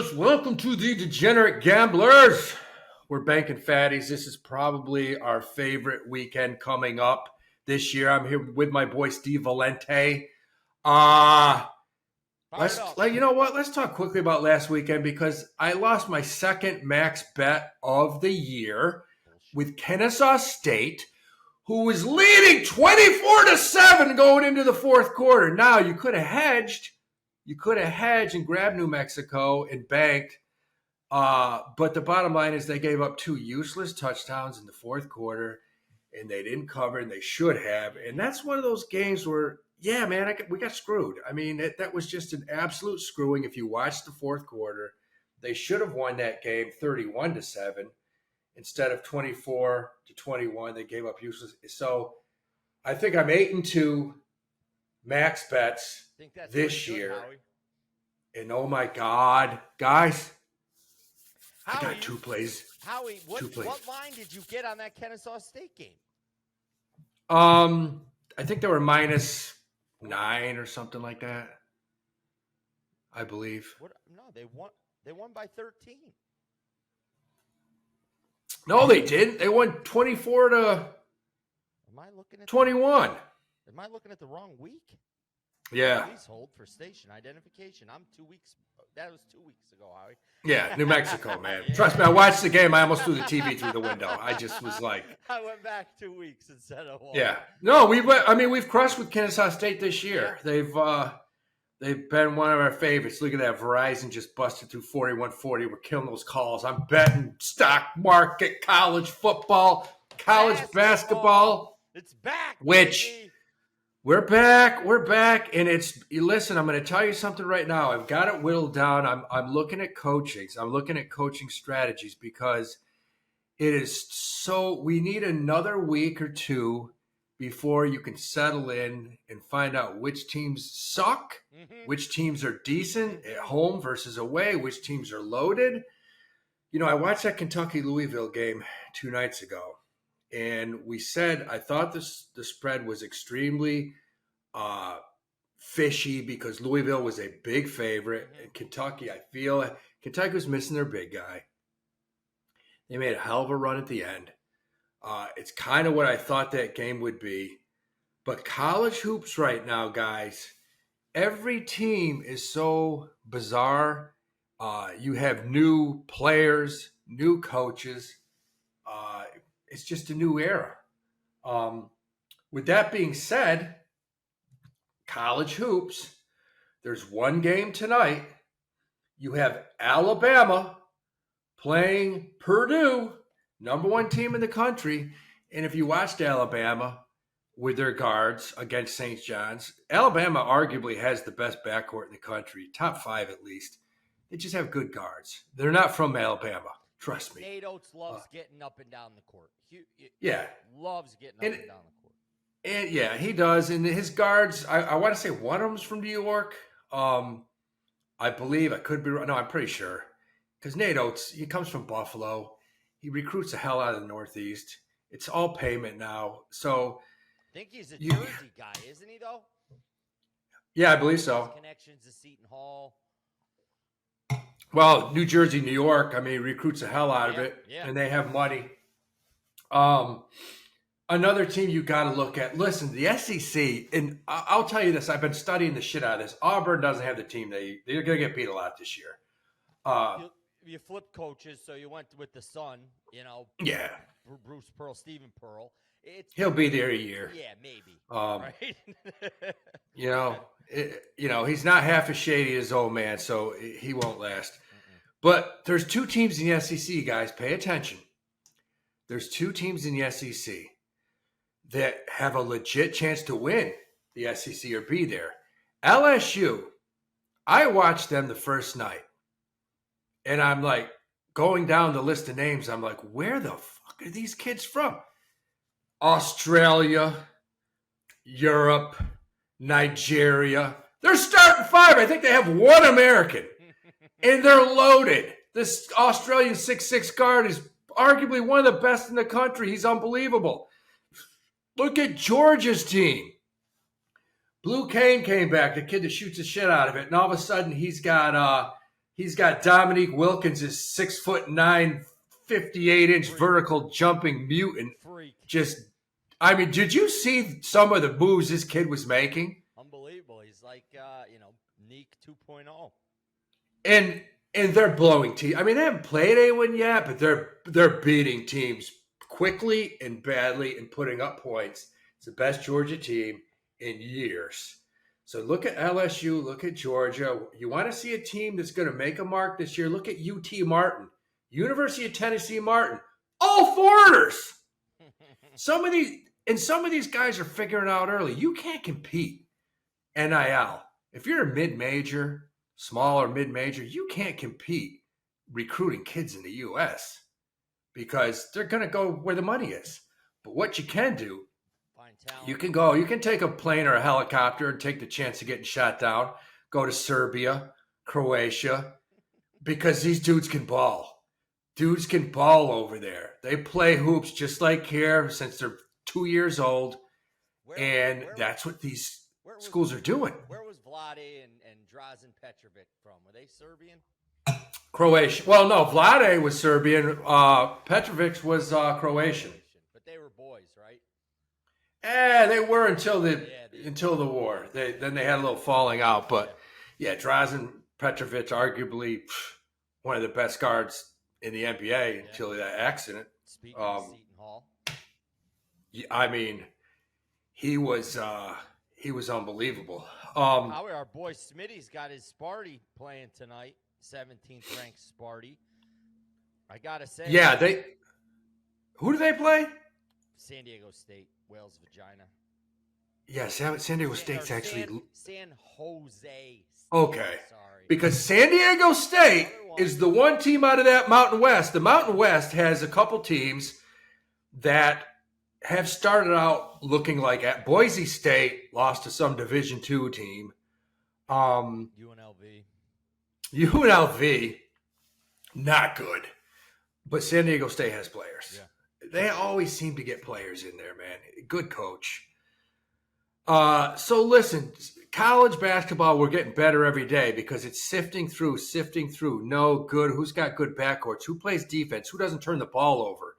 Yes, welcome to the Degenerate Gamblers. We're banking fatties. This is probably our favorite weekend coming up this year. I'm here with my boy Steve Valente. You know what? Let's talk quickly about last weekend because I lost my second max bet of the year with Kennesaw State, who was leading 24-7 going into the fourth quarter. Now you could have hedged. You could have hedged and grabbed New Mexico and banked. But the bottom line is they gave up two useless touchdowns in the fourth quarter, and they didn't cover, and they should have. And that's one of those games where, yeah, man, we got screwed. I mean, that was just an absolute screwing. If you watched the fourth quarter, they should have won that game 31-7 instead of 24-21. They gave up useless. So I think I'm 8-2 max bets this year. Howie. And oh my God, guys, I got two plays. Howie, what line did you get on that Kennesaw State game? I think they were -9 or something like that. I believe. No, they won by 13. No, they didn't. They won 24-21. Am I looking at the wrong week? Yeah. Please hold for station identification. I'm 2 weeks. That was 2 weeks ago, Howie. Yeah, New Mexico, man. Yeah. Trust me, I watched the game. I almost threw the TV through the window. I just was like, I went back 2 weeks instead of one. Yeah. No, we've crushed with Kennesaw State this year. Yeah. They've been one of our favorites. Look at that. Verizon just busted through 4140. We're killing those calls. I'm betting stock market, college football, college basketball. It's back. Which baby. We're back, and listen, I'm going to tell you something right now. I've got it whittled down. I'm looking at coachings. I'm looking at coaching strategies because it is so, we need another week or two before you can settle in and find out which teams suck, which teams are decent at home versus away, which teams are loaded. You know, I watched that Kentucky-Louisville game 2 nights ago. And we said, I thought the spread was extremely fishy because Louisville was a big favorite. And Kentucky, I feel Kentucky was missing their big guy. They made a hell of a run at the end. It's kind of what I thought that game would be. But college hoops right now, guys, every team is so bizarre. You have new players, new coaches. It's just a new era. With that being said, college hoops, there's one game tonight. You have Alabama playing Purdue, number 1 team in the country. And if you watched Alabama with their guards against St. John's, Alabama arguably has the best backcourt in the country, top 5 at least. They just have good guards. They're not from Alabama. Trust me. Nate Oates loves getting up and down the court. Yeah. Loves getting up and down the court. And yeah, he does. And his guards, I want to say one of them's from New York. I believe, I could be wrong. No, I'm pretty sure. Because Nate Oates, he comes from Buffalo. He recruits the hell out of the Northeast. It's all payment now. So I think he's a Jersey guy, isn't he, though? Yeah, I believe so. Connections to Seton Hall. Well, New Jersey, New York, I mean, recruits the hell out of it, and they have money. Another team you got to look at. Listen, the SEC, and I'll tell you this, I've been studying the shit out of this. Auburn doesn't have the team. They're going to get beat a lot this year. You flipped coaches, so you went with the son, you know. Yeah. Bruce Pearl, Stephen Pearl. He'll be there a year. Yeah, maybe. Right? He's not half as shady as old man, so he won't last. But there's 2 teams in the SEC, guys. Pay attention. There's 2 teams in the SEC that have a legit chance to win the SEC or be there. LSU, I watched them the first night, and I'm like, going down the list of names, I'm like, where the fuck are these kids from? Australia, Europe, Nigeria. They're starting 5. I think they have 1 American. And they're loaded. This Australian 6'6" guard is arguably one of the best in the country. He's unbelievable. Look at Georgia's team. Blue Kane came back, the kid that shoots the shit out of it. And all of a sudden, he's got He's got Dominique Wilkins, his 6'9", 58-inch vertical jumping mutant. Freak. Did you see some of the moves this kid was making? Unbelievable. He's like, Neek 2.0. And they're blowing teams. I mean, they haven't played anyone yet, but they're beating teams quickly and badly and putting up points. It's the best Georgia team in years. So look at LSU, look at Georgia. You want to see a team that's going to make a mark this year? Look at UT Martin, University of Tennessee Martin, all foreigners. Some of these guys are figuring out early. You can't compete NIL. If you're a mid-major, small or mid-major, you can't compete recruiting kids in the U.S. because they're going to go where the money is. But what you can do, you can take a plane or a helicopter and take the chance of getting shot down, go to Serbia, Croatia, because these dudes can ball. Dudes can ball over there. They play hoops just like here since they're 2 years old, that's what these schools are doing. Where was Vlade and Drazen Petrovic from? Were they Serbian? Croatian. Well, no, Vlade was Serbian. Petrovic was Croatian. But they were boys, right? They were until the war. Then they had a little falling out. But yeah, Drazen Petrovic, arguably one of the best guards in the NBA until that accident. Speaking of Seton Hall. I mean, he was unbelievable. Our boy Smitty's got his Sparty playing tonight, 17th ranked Sparty. I gotta say, who do they play? San Diego State, Wales Vagina. Yeah, San Diego State's actually San Jose State. Okay. Sorry. Because San Diego State is the one team out of that Mountain West. The Mountain West has a couple teams that have started out looking like at Boise State lost to some Division II team. UNLV, not good. But San Diego State has players. Yeah. They always seem to get players in there, man. Good coach. So listen, college basketball, we're getting better every day because it's sifting through. No good. Who's got good backcourts? Who plays defense? Who doesn't turn the ball over?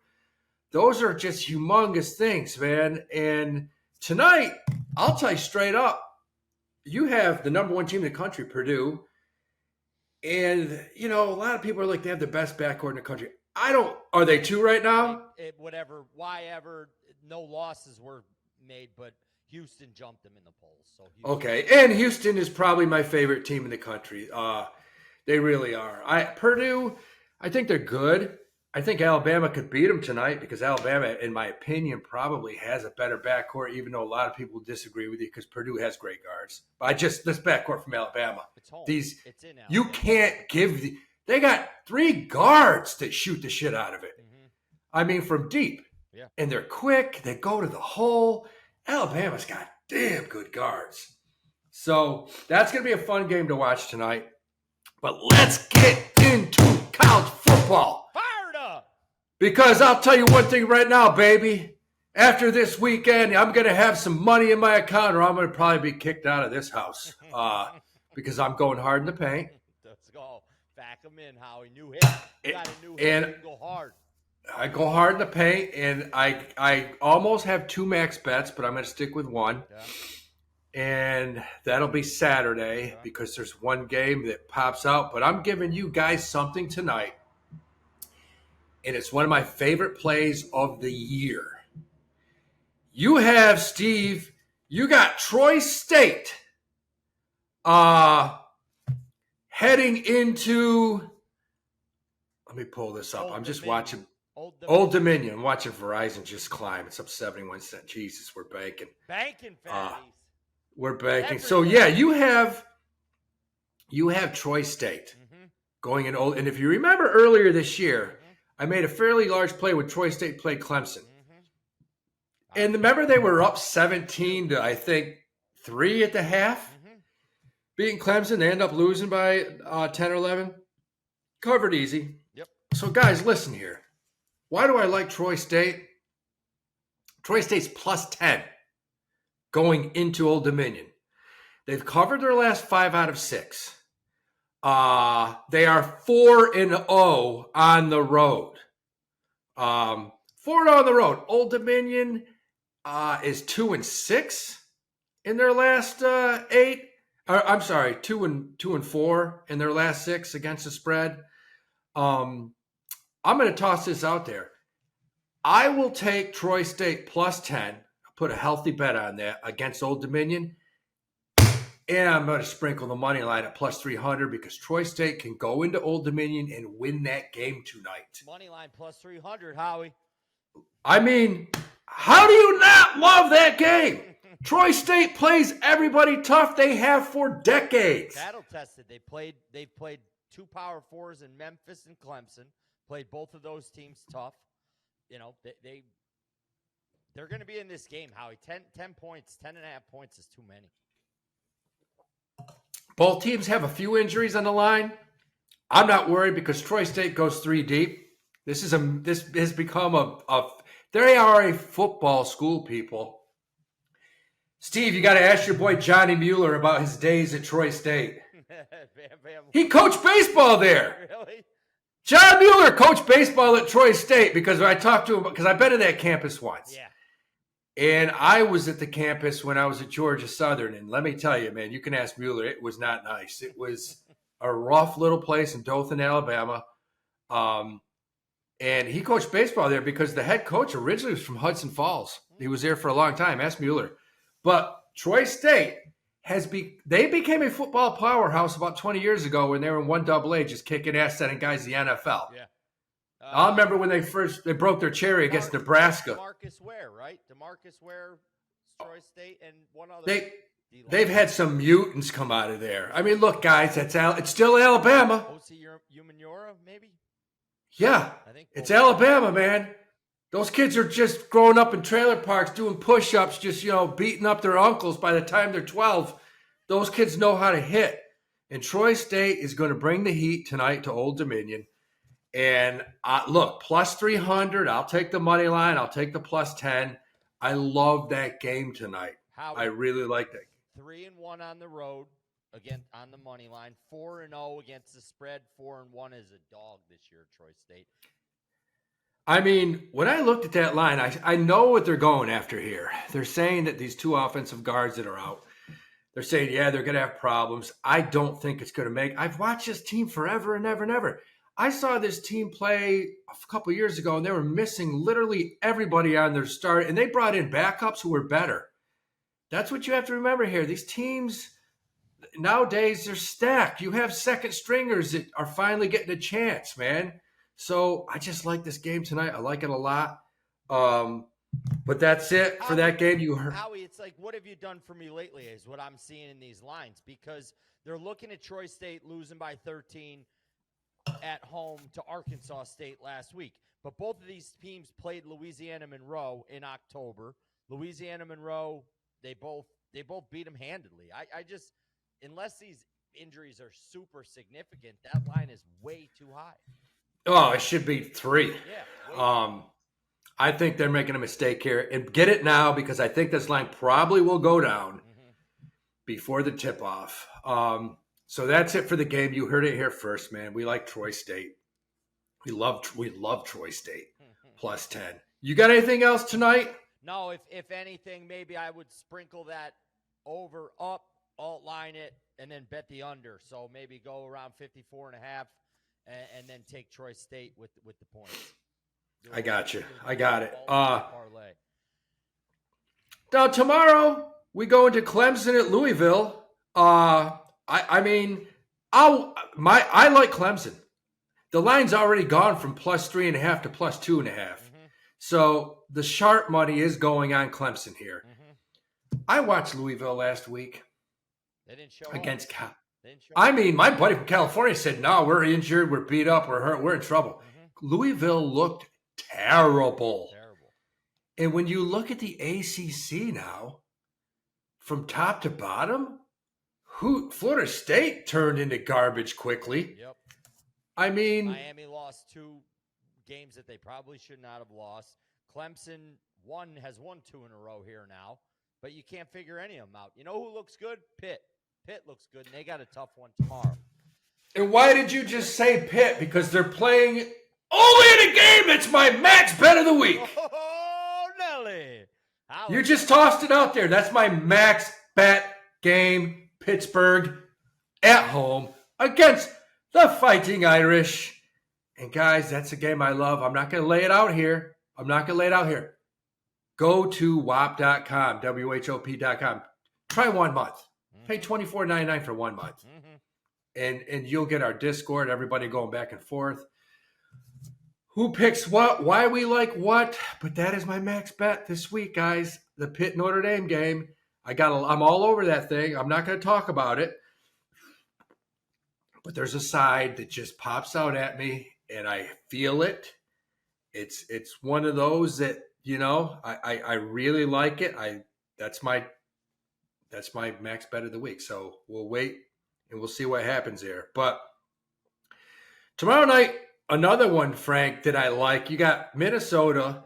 Those are just humongous things, man. And tonight, I'll tell you straight up, you have the number one team in the country, Purdue. And, a lot of people are like, they have the best backcourt in the country. Are they two right now? Why ever, no losses were made, but Houston jumped them in the polls. So okay, and Houston is probably my favorite team in the country. They really are. Purdue, I think they're good. I think Alabama could beat them tonight because Alabama, in my opinion, probably has a better backcourt, even though a lot of people disagree with you because Purdue has great guards. But this backcourt from Alabama, it's in Alabama. You can't give they got 3 guards that shoot the shit out of it. Mm-hmm. I mean, from deep. Yeah. And they're quick. They go to the hole. Alabama's got damn good guards. So that's going to be a fun game to watch tonight. But let's get into college football. Fired up! Because I'll tell you one thing right now, baby. After this weekend, I'm going to have some money in my account or I'm going to probably be kicked out of this house because I'm going hard in the paint. Let's go. Back him in, Howie. New hit. Got a new hit. And go hard. I go hard in the paint, and I almost have 2 max bets, but I'm going to stick with one. Yeah. And that'll be Saturday because there's one game that pops out. But I'm giving you guys something tonight, and it's one of my favorite plays of the year. You have, Steve, you got Troy State heading into – let me pull this up. I'm just watching – Old Dominion. I'm watching Verizon just climb. It's up 71 cents. Jesus, we're banking. Banking, fatties. We're banking. So, yeah, you have Troy State going in old. And if you remember earlier this year, I made a fairly large play when Troy State played Clemson. And remember they were up 17 to, I think, 3 at the half? Beating Clemson. They end up losing by 10 or 11. Covered easy. Yep. So, guys, listen here. Why do I like Troy State? Troy State's plus 10 going into Old Dominion. They've covered their last 5 out of 6. They are 4-0 on the road. 4-0 on the road. Old Dominion is 2-6 in their last 8. I'm sorry, 2-4 in their last 6 against the spread. I'm going to toss this out there. I will take Troy State plus 10. Put a healthy bet on that against Old Dominion. And I'm going to sprinkle the money line at plus 300 because Troy State can go into Old Dominion and win that game tonight. Money line plus 300, Howie. I mean, how do you not love that game? Troy State plays everybody tough. They have for decades. Battle tested. They've played 2 Power 4s in Memphis and Clemson. Played both of those teams tough. You know, they're going to be in this game, Howie. 10 points, 10.5 points is too many. Both teams have a few injuries on the line. I'm not worried because Troy State goes 3 deep. This has become a they are a football school, people. Steve, you got to ask your boy Johnny Mueller about his days at Troy State. He coached baseball there. Really? John Mueller coached baseball at Troy State because I talked to him because I've been to that campus once. Yeah. And I was at the campus when I was at Georgia Southern. And let me tell you, man, you can ask Mueller. It was not nice. It was a rough little place in Dothan, Alabama. And he coached baseball there because the head coach originally was from Hudson Falls. He was there for a long time. Ask Mueller. But Troy State they became a football powerhouse about 20 years ago when they were in 1AA just kicking ass, sending guys to the NFL. Yeah. I remember when they broke their cherry against Nebraska. DeMarcus Ware, right? DeMarcus Ware, Troy State, and one other. They've had some mutants come out of there. I mean, look, guys, it's still Alabama. O.C. Umenyiora, maybe? Yeah, it's Alabama, man. Those kids are just growing up in trailer parks doing push-ups, just, beating up their uncles by the time they're 12. Those kids know how to hit. And Troy State is going to bring the heat tonight to Old Dominion. And look, plus 300. I'll take the money line. I'll take the plus 10. I love that game tonight. I really like that. 3-1 on the road, again on the money line. 4-0 against the spread. 4-1 as a dog this year, Troy State. I mean, when I looked at that line, I know what they're going after here. They're saying that these 2 offensive guards that are out, they're saying, yeah, they're going to have problems. I don't think it's going to make. I've watched this team forever and ever and ever. I saw this team play a couple of years ago, and they were missing literally everybody on their start, and they brought in backups who were better. That's what you have to remember here. These teams, nowadays, they're stacked. You have second stringers that are finally getting a chance, man. So I just like this game tonight. I like it a lot. But that's it for that game. You heard Howie, it's like, what have you done for me lately is what I'm seeing in these lines, because they're looking at Troy State losing by 13 at home to Arkansas State last week. But both of these teams played Louisiana Monroe in October. Louisiana Monroe, they both beat them handedly. I just, unless these injuries are super significant, that line is way too high. Oh, it should be 3. Yeah. I think they're making a mistake here. And get it now because I think this line probably will go down before the tip-off. So that's it for the game. You heard it here first, man. We like Troy State. We love Troy State. Plus 10. You got anything else tonight? No, if anything, maybe I would sprinkle that over, up, alt line it, and then bet the under. So maybe go around 54.5. And then take Troy State with the points. I got you. I got it. Parlay. Now tomorrow we go into Clemson at Louisville. I like Clemson. The line's already gone from plus 3.5 to plus 2.5. So the sharp money is going on Clemson here. I watched Louisville last week. They didn't show against up. Cal. I mean, my buddy from California said, no, we're injured, we're beat up, we're hurt, we're in trouble. Louisville looked terrible. And when you look at the ACC now, from top to bottom, Florida State turned into garbage quickly. Yep. I mean, Miami lost 2 games that they probably should not have lost. Clemson has won 2 in a row here now, but you can't figure any of them out. You know who looks good? Pitt. Pitt looks good, and they got a tough one tomorrow. And why did you just say Pitt? Because they're playing only in a game that's my max bet of the week. Oh, Nelly. You just tossed it out there. That's my max bet game. Pittsburgh at home against the Fighting Irish. And guys, that's a game I love. I'm not going to lay it out here. Go to whop.com, WHOP.com. Try 1 month. Pay $24.99 for 1 month. And you'll get our Discord, everybody going back and forth. Who picks what, why we like what, but that is my max bet this week, guys. The Pitt Notre Dame game. I'm all over that thing. I'm not going to talk about it. But there's a side that just pops out at me, and I feel it. It's one of those that, I really like it. That's my max bet of the week. So we'll wait and we'll see what happens there. But tomorrow night, another one, Frank, that I like. You got Minnesota,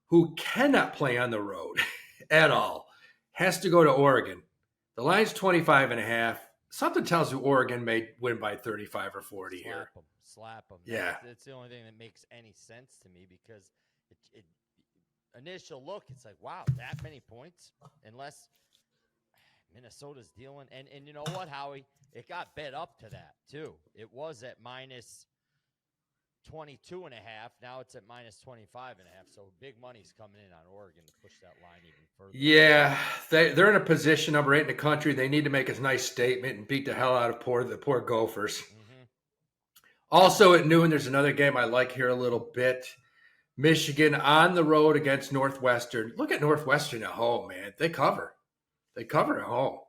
who cannot play on the road at all. Has to go to Oregon. The line's 25.5. Something tells you Oregon may win by 35 or 40 here. Slap them. Yeah. That's the only thing that makes any sense to me because it initial look, it's like, wow, that many points? Unless Minnesota's dealing. And you know what, Howie? It got bet up to that, too. It was at minus 22.5. Now it's at minus 25.5. So big money's coming in on Oregon to push that line even further. Yeah, they're in a position, number 8 in the country. They need to make a nice statement and beat the hell out of the poor Gophers. Also at noon, there's another game I like here a little bit. Michigan on the road against Northwestern. Look at Northwestern at home, man. They cover. They cover at home.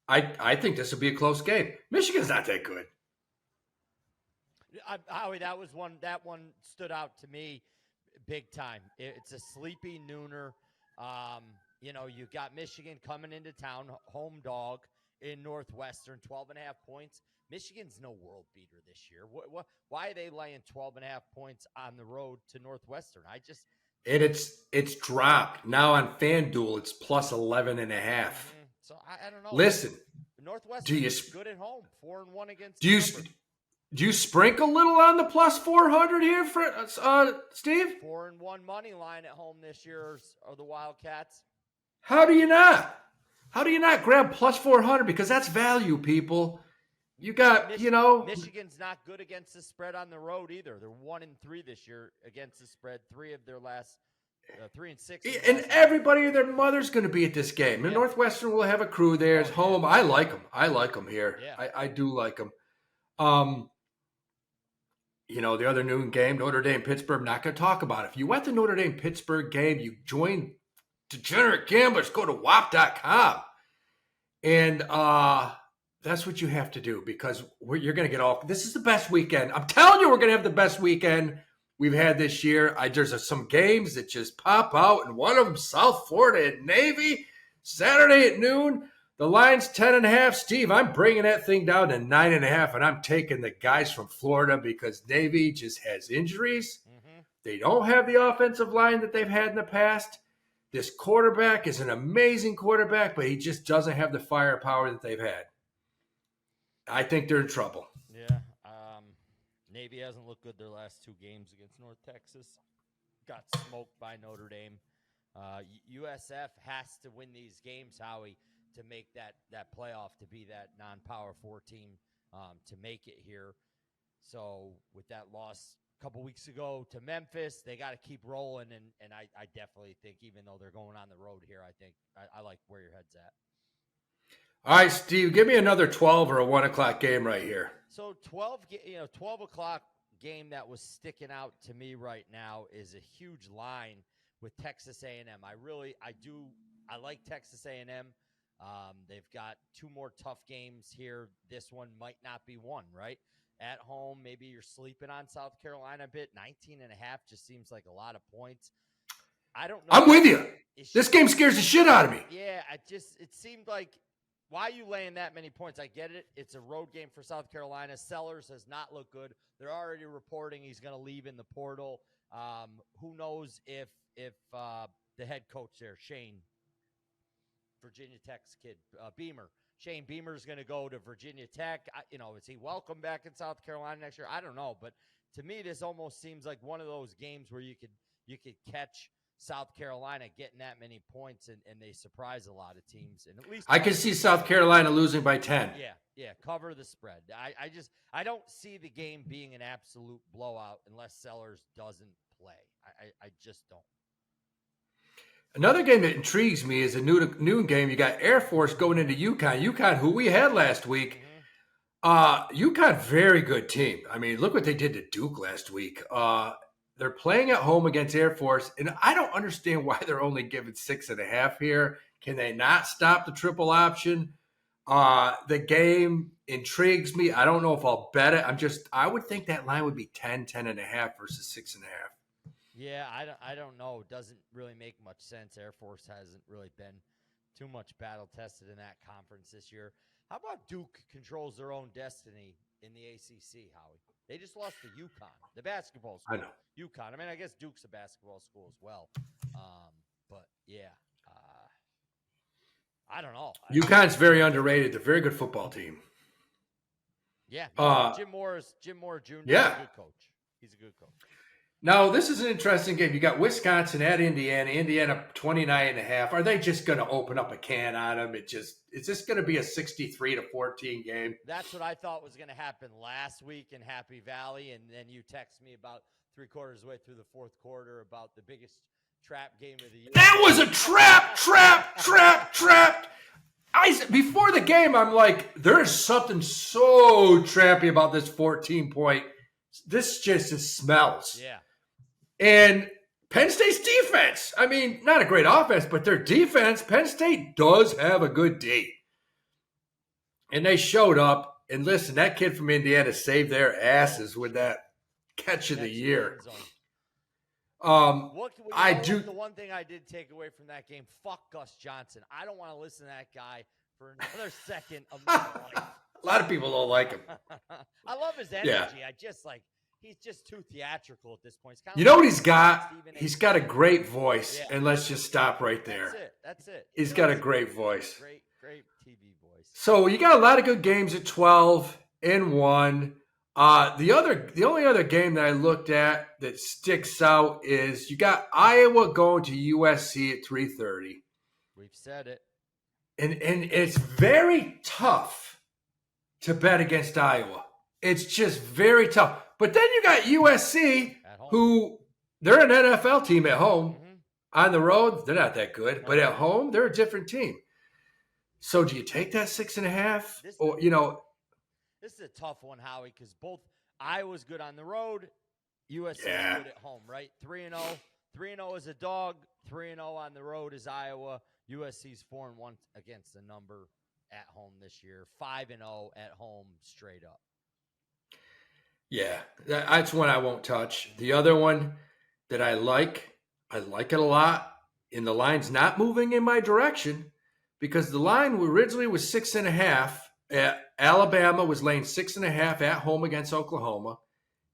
I think this will be a close game. Michigan's not that good. Howie, that one stood out to me big time. It's a sleepy nooner. You got Michigan coming into town, home dog in Northwestern, 12.5 points. Michigan's no world beater this year. Why are they laying 12.5 points on the road to Northwestern? And it's dropped. Now on FanDuel, it's plus 11.5. So I don't know. Listen, Northwestern's good at home, 4-1 against. Do you sprinkle a little on the plus 400 here for Steve? 4-1 money line at home this year are the Wildcats. How do you not? How do you not grab plus 400? Because that's value, people. You got, Michigan's not good against the spread on the road either. They're 1-3 this year against the spread. 3 of their last 3-6. And everybody and their mother's going to be at this game. And Northwestern will have a crew there. It's home. I like them. I like them here. Yeah. I do like them. The other noon game, Notre Dame-Pittsburgh, not going to talk about it. If you went to Notre Dame-Pittsburgh game, you joined Degenerate Gamblers, go to whop.com. And that's what you have to do because you're going to get all – this is the best weekend. I'm telling you we're going to have the best weekend we've had this year. There's some games that just pop out, and one of them, South Florida at Navy, Saturday at noon. The line's 10.5. Steve, I'm bringing that thing down to 9.5, and I'm taking the guys from Florida because Navy just has injuries. They don't have the offensive line that they've had in the past. This quarterback is an amazing quarterback, but he just doesn't have the firepower that they've had. I think they're in trouble. Yeah. Navy hasn't looked good their last 2 games against North Texas. Got smoked by Notre Dame. USF has to win these games, Howie, to make that playoff, to be that non-Power 4 team, to make it here. So with that loss a couple weeks ago to Memphis, they got to keep rolling, and I definitely think, even though they're going on the road here, I think I like where your head's at. All right, Steve, give me another 12 or a 1 o'clock game right here. So 12 o'clock game that was sticking out to me right now is a huge line with Texas A&M. I like Texas A&M. They've got 2 more tough games here. This one might not be one, right? At home, maybe you're sleeping on South Carolina a bit. 19.5 just seems like a lot of points. I don't know. I'm with you. This game scares the shit out of me. Yeah, it seemed like, why are you laying that many points? I get it. It's a road game for South Carolina. Sellers has not looked good. They're already reporting he's going to leave in the portal. Who knows if the head coach there, Shane, Virginia Tech's kid, Beamer, Shane Beamer's going to go to Virginia Tech. Is he welcome back in South Carolina next year? I don't know, but to me, this almost seems like one of those games where you could catch South Carolina getting that many points, and they surprise a lot of teams. And at least I can see South Carolina losing by 10. Yeah, cover the spread. I don't see the game being an absolute blowout unless Sellers doesn't play. I just don't. Another game that intrigues me is a noon game. You got Air Force going into UConn. UConn, who we had last week. UConn, very good team. I mean, look what they did to Duke last week. They're playing at home against Air Force, and I don't understand why they're only given 6.5 here. Can they not stop the triple option? The game intrigues me. I don't know if I'll bet it. I would think that line would be 10.5 versus 6.5. Yeah, I don't know. It doesn't really make much sense. Air Force hasn't really been too much battle tested in that conference this year. How about Duke controls their own destiny in the ACC, Howie? They just lost to UConn, the basketball school. I know. UConn. I mean, I guess Duke's a basketball school as well. But yeah, I don't know. UConn's very underrated. They're a very good football team. Yeah, Jim Moore Jr. Yeah. is a good coach. He's a good coach. Now, this is an interesting game. You got Wisconsin at Indiana. Indiana 29.5. Are they just going to open up a can on them? Is this going to be a 63-14 game? That's what I thought was going to happen last week in Happy Valley, and then you text me about 3/4 of the way through the fourth quarter about the biggest trap game of the year. That was a trap. Before the game, I'm like, there's something so trappy about this 14-point. This just smells. Yeah. And Penn State's defense, I mean, not a great offense, but their defense, Penn State does have a good D. And they showed up. And listen, that kid from Indiana saved their asses with that catch of the year. The one thing I did take away from that game, fuck Gus Johnson. I don't want to listen to that guy for another second of my life. A lot of people don't like him. I love his energy. Yeah. He's just too theatrical at this point. You know what he's got? He's got a great voice, and let's just stop right there. That's it. He's got a great voice. Great TV voice. So you got a lot of good games at 12-1. The only other game that I looked at that sticks out is you got Iowa going to USC at 3:30. We've said it. And it's very tough to bet against Iowa. It's just very tough. But then you got USC, who they're an NFL team at home. Mm-hmm. On the road, they're not that good. But at home, they're a different team. So do you take that 6.5? This is a tough one, Howie, because both Iowa's good on the road, USC is good at home, right? 3-0. 3-0 is a dog. 3-0 on the road is Iowa. USC's 4-1 against the number at home this year. 5-0 at home straight up. Yeah, that's one I won't touch. The other one that I like it a lot, and the line's not moving in my direction because the line originally was 6.5. Alabama was laying 6.5 at home against Oklahoma.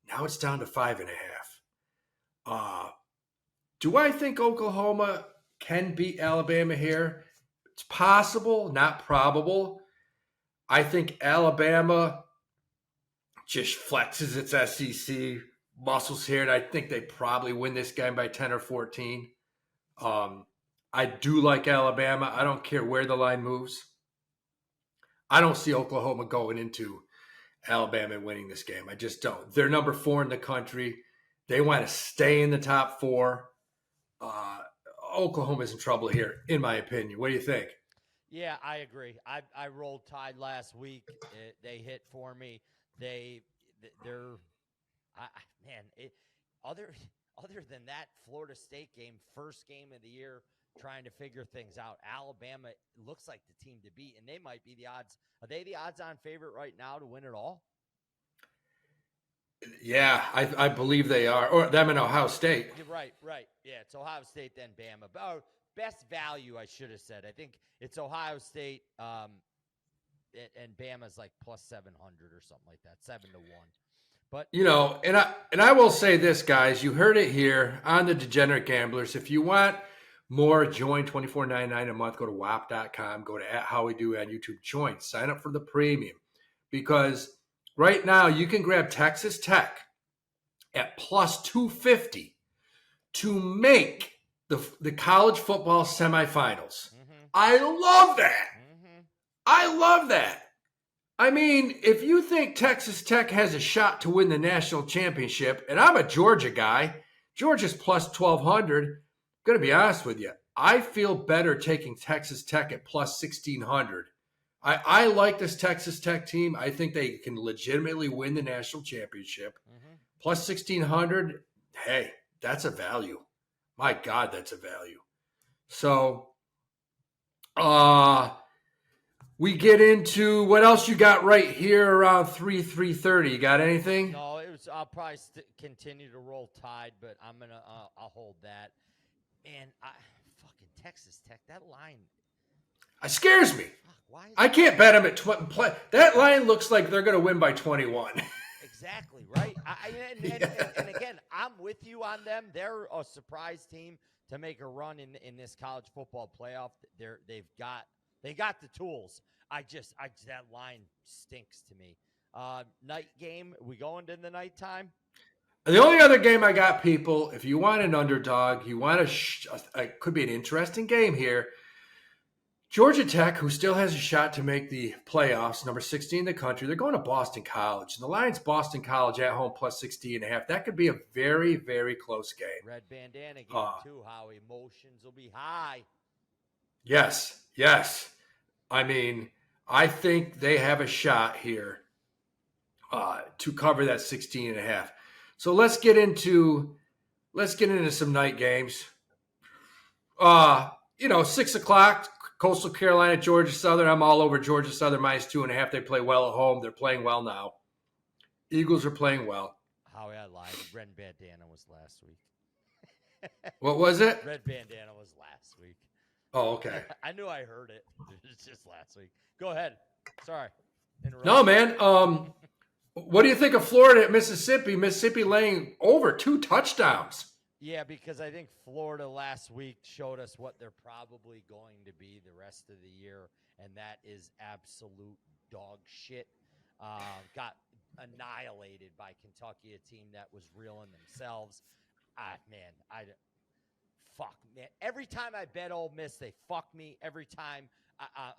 Now it's down to 5.5. Do I think Oklahoma can beat Alabama here? It's possible, not probable. I think Alabama just flexes its SEC muscles here, and I think they probably win this game by 10 or 14. I do like Alabama. I don't care where the line moves. I don't see Oklahoma going into Alabama and winning this game. I just don't. They're number 4 in the country. They want to stay in the top 4. Oklahoma's in trouble here, in my opinion. What do you think? Yeah, I agree. I rolled Tide last week. They hit for me. Other than that Florida State game, first game of the year, trying to figure things out, Alabama looks like the team to beat, and they might be the odds. Are they the odds-on favorite right now to win it all? Yeah, I believe they are. Or them in Ohio State. Right. Yeah, it's Ohio State, then Bama. But best value, I should have said. I think it's Ohio State, and Bama's like plus 700 or something like that, 7-1. But and I will say this, guys. You heard it here on the Degenerate Gamblers. If you want more. Join $24.99 a month. Go to whop.com. Go to @HowWeDo on YouTube. Join. Sign up for the premium. Because right now you can grab Texas Tech at plus 250 to make the college football semifinals. I love that. I love that. I mean, if you think Texas Tech has a shot to win the national championship, and I'm a Georgia guy, Georgia's plus 1,200. Going to be honest with you, I feel better taking Texas Tech at plus 1,600. I like this Texas Tech team. I think they can legitimately win the national championship. Plus 1,600, hey, that's a value. My God, that's a value. So, we get into what else you got right here around 3:30. You got anything? No, I'll probably continue to roll Tide, but I'll hold that. And fucking Texas Tech, that line. It scares me. Why I can't bet them at 20. That line looks like they're going to win by 21. Exactly, right? And again, I'm with you on them. They're a surprise team to make a run in this college football playoff. They got the tools. That line stinks to me. Night game, we going to the nighttime? The only other game I got, people, if you want an underdog, you want it could be an interesting game here. Georgia Tech, who still has a shot to make the playoffs, number 16 in the country, they're going to Boston College. And the line's Boston College at home plus 16.5. That could be a very, very close game. Red bandana game, too, how emotions will be high. Yes. I mean, I think they have a shot here to cover that 16.5. So let's get into some night games. 6 o'clock, Coastal Carolina, Georgia Southern. I'm all over Georgia Southern minus 2.5. They play well at home. They're playing well now. Eagles are playing well. Howie, I lied. Red bandana was last week. What was it? Red bandana was last week. Oh, okay. I knew I heard it. It's just last week. Go ahead. Sorry. No, man. What do you think of Florida at Mississippi? Mississippi laying over 2 touchdowns. Yeah, because I think Florida last week showed us what they're probably going to be the rest of the year, and that is absolute dog shit. Got annihilated by Kentucky, a team that was real in themselves. Fuck, man. Every time I bet Ole Miss, they fuck me. Every time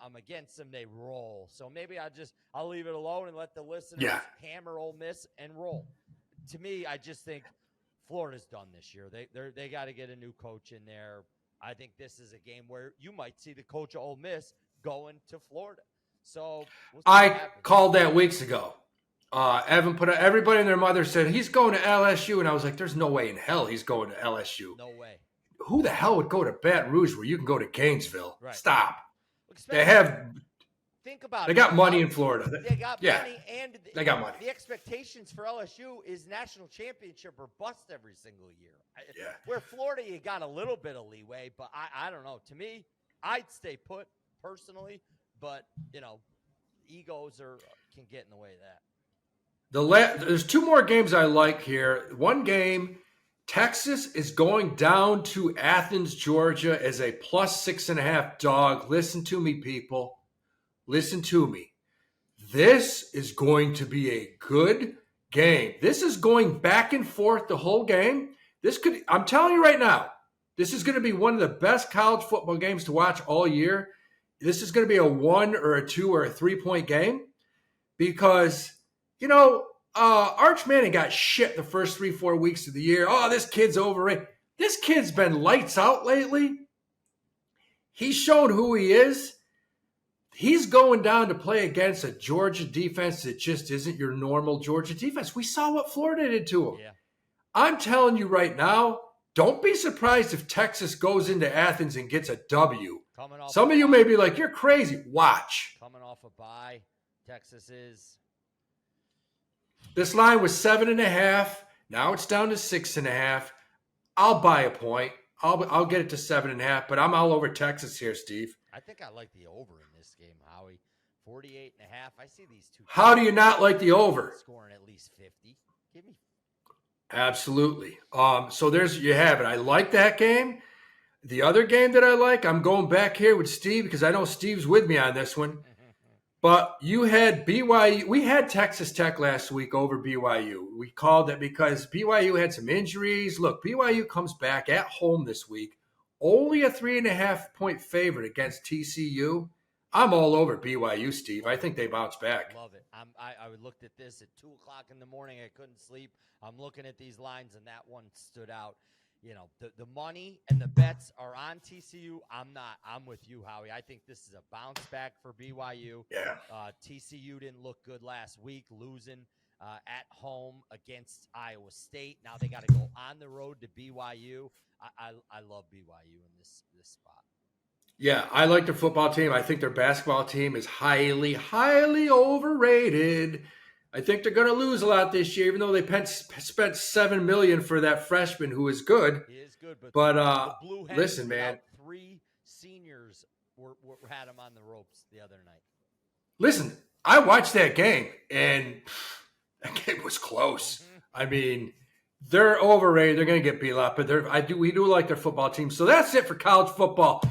I'm against them, they roll. So maybe I'll leave it alone and let the listeners hammer Ole Miss and roll. To me, I just think Florida's done this year. They got to get a new coach in there. I think this is a game where you might see the coach of Ole Miss going to Florida. So I called that weeks ago. Evan everybody and their mother said he's going to LSU, and I was like, "There's no way in hell he's going to LSU. No way. Who the hell would go to Baton Rouge where you can go to Gainesville? Right. Stop. Think about they got money in Florida. They got money, and they got money. The expectations for LSU is national championship or bust every single year. Where Florida, you got a little bit of leeway, but I don't know. To me, I'd stay put personally, but egos can get in the way of that. There's 2 more games I like here. One game, Texas is going down to Athens, Georgia as a plus 6.5 dog. Listen to me, people. Listen to me. This is going to be a good game. This is going back and forth the whole game. I'm telling you right now, this is going to be one of the best college football games to watch all year. This is going to be a 1 or a 2 or a 3-point game because, Arch Manning got shit the first 3-4 weeks of the year. Oh, this kid's overrated. This kid's been lights out lately. He's shown who he is. He's going down to play against a Georgia defense that just isn't your normal Georgia defense. We saw what Florida did to him. Yeah. I'm telling you right now, don't be surprised if Texas goes into Athens and gets a W. Some of you may be like, you're crazy. Watch. Coming off a bye, Texas is. This line was 7.5. Now it's down to 6.5. I'll buy a point. I'll get it to 7.5, but I'm all over Texas here, Steve. I think I like the over in this game, Howie. 48.5. I see these two. How do you not like the over? Scoring at least 50. Give me. Absolutely. So you have it. I like that game. The other game that I like, I'm going back here with Steve because I know Steve's with me on this one. But you had BYU. We had Texas Tech last week over BYU. We called it because BYU had some injuries. Look, BYU comes back at home this week. Only a 3.5-point favorite against TCU. I'm all over BYU, Steve. I think they bounce back. Love it. I looked at this at 2:00 in the morning. I couldn't sleep. I'm looking at these lines, and that one stood out. You know, the money and the bets are on TCU. I'm not. I'm with you, Howie. I think this is a bounce back for BYU. Yeah. TCU didn't look good last week, losing at home against Iowa State. Now they got to go on the road to BYU. I love BYU in this spot. Yeah, I like their football team. I think their basketball team is highly, highly overrated. I think they're going to lose a lot this year, even though they spent $7 million for that freshman who is good. He is good, but the Blue Hens, listen, man, 3 seniors had him on the ropes the other night. Listen, I watched that game, and that game was close. Mm-hmm. I mean, they're overrated. They're going to get beat up, but we do like their football team. So that's it for college football.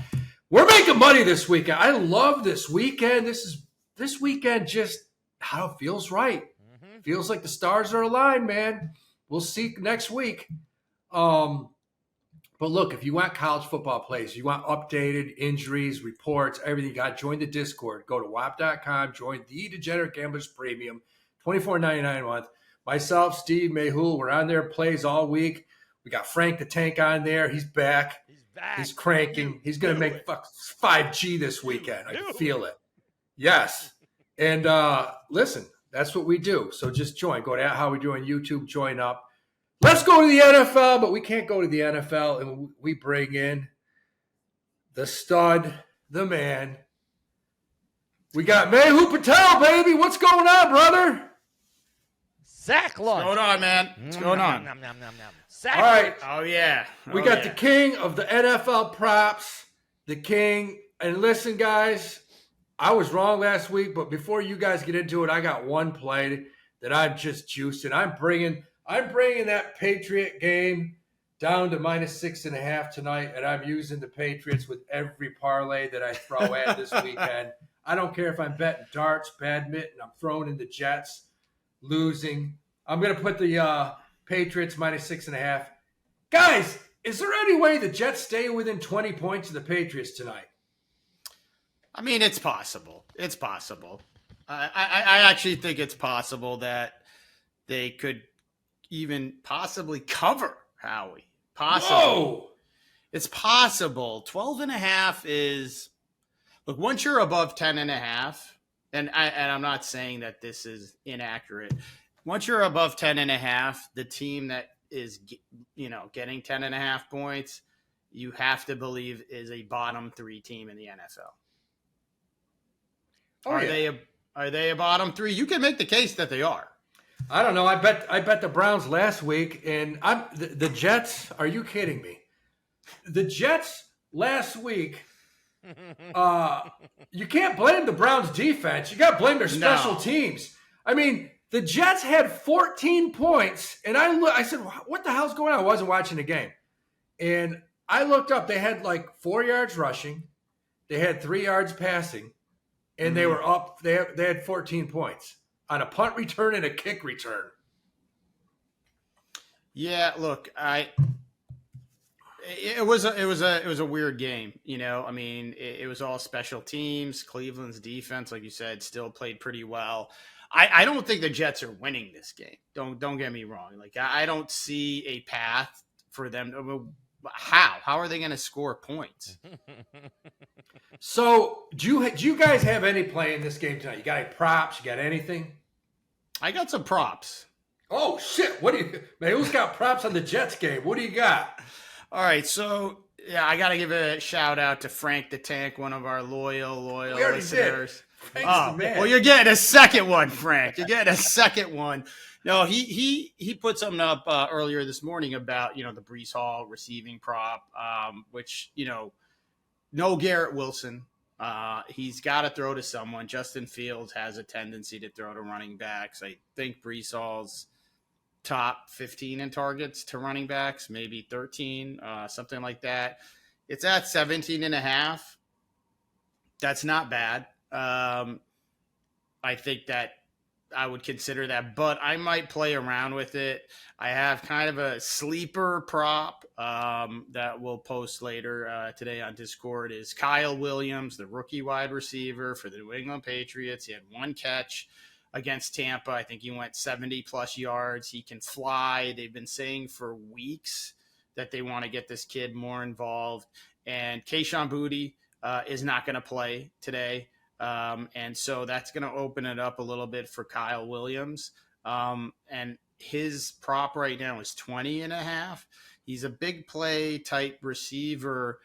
We're making money this weekend. I love this weekend. This weekend just how it feels right. Mm-hmm. Feels like the stars are aligned, man. We'll see next week. But look, if you want college football plays, you want updated injuries, reports, everything you got, join the Discord. Go to whop.com, join the Degenerate Gamblers Premium, $24.99 a month. Myself, Steve, Mehul, we're on there, plays all week. We got Frank the Tank on there. He's back. He's cranking. He's going to make 5G this weekend. I can feel it. Yes. And listen, that's what we do. So just join. Go to How We Do on YouTube. Join up. Let's go to the NFL, but we can't go to the NFL. And we bring in the stud, the man. We got Mehul Patel, baby. What's going on, brother? Sack lunch. What's going on, man? What's going on? Sack All right. Oh, yeah. We got the king of the NFL props, the king. And listen, guys, I was wrong last week, but before you guys get into it, I got one play that I'm just juicing. I'm bringing that Patriot game down to -6.5 tonight, and I'm using the Patriots with every parlay that I throw at this weekend. I don't care if I'm betting darts, badminton, I'm throwing in the Jets, losing. I'm going to put the Patriots -6.5. Guys, is there any way the Jets stay within 20 points of the Patriots tonight? I mean, it's possible. It's possible. I actually think it's possible that they could even possibly cover, Howie. Possible. Whoa! It's possible. 12.5 is, look, once you're above 10.5, and I'm not saying that this is inaccurate. Once you're above 10.5, the team that is, getting 10.5 points, you have to believe is a bottom 3 team in the NFL. Are they a bottom 3? You can make the case that they are. I don't know. I bet the Browns last week, and the Jets. Are you kidding me? The Jets last week. You can't blame the Browns defense. You got to blame their special teams. I mean, the Jets had 14 points, and I said, "What the hell's going on?" I wasn't watching the game, and I looked up. They had like 4 yards rushing, they had 3 yards passing, and they were up. They had 14 points on a punt return and a kick return. Yeah, look, it was a weird game. I mean, it was all special teams. Cleveland's defense, like you said, still played pretty well. I don't think the Jets are winning this game. Don't get me wrong. Like, I don't see a path for them. How are they going to score points? So, do you guys have any play in this game tonight? You got any props? You got anything? I got some props. Oh shit! Man? Who's got props on the Jets game? What do you got? All right, so yeah, I got to give a shout out to Frank the Tank, one of our loyal listeners. Frank's the man. Well, you're getting a second one, Frank. You're getting a second one. No, he put something up earlier this morning about the Breece Hall receiving prop, which no Garrett Wilson. He's got to throw to someone. Justin Fields has a tendency to throw to running backs. I think Breece Hall's top 15 in targets to running backs, maybe 13, something like that. It's at 17.5. That's not bad. I think that I would consider that, but I might play around with it. I have kind of a sleeper prop that we'll post later today on Discord is Kyle Williams, the rookie wide receiver for the New England Patriots. He had one catch against Tampa. I think he went 70-plus yards. He can fly. They've been saying for weeks that they want to get this kid more involved. And Kayshon Boutte is not going to play today. And so that's going to open it up a little bit for Kyle Williams. And his prop right now is 20.5. He's a big play type receiver,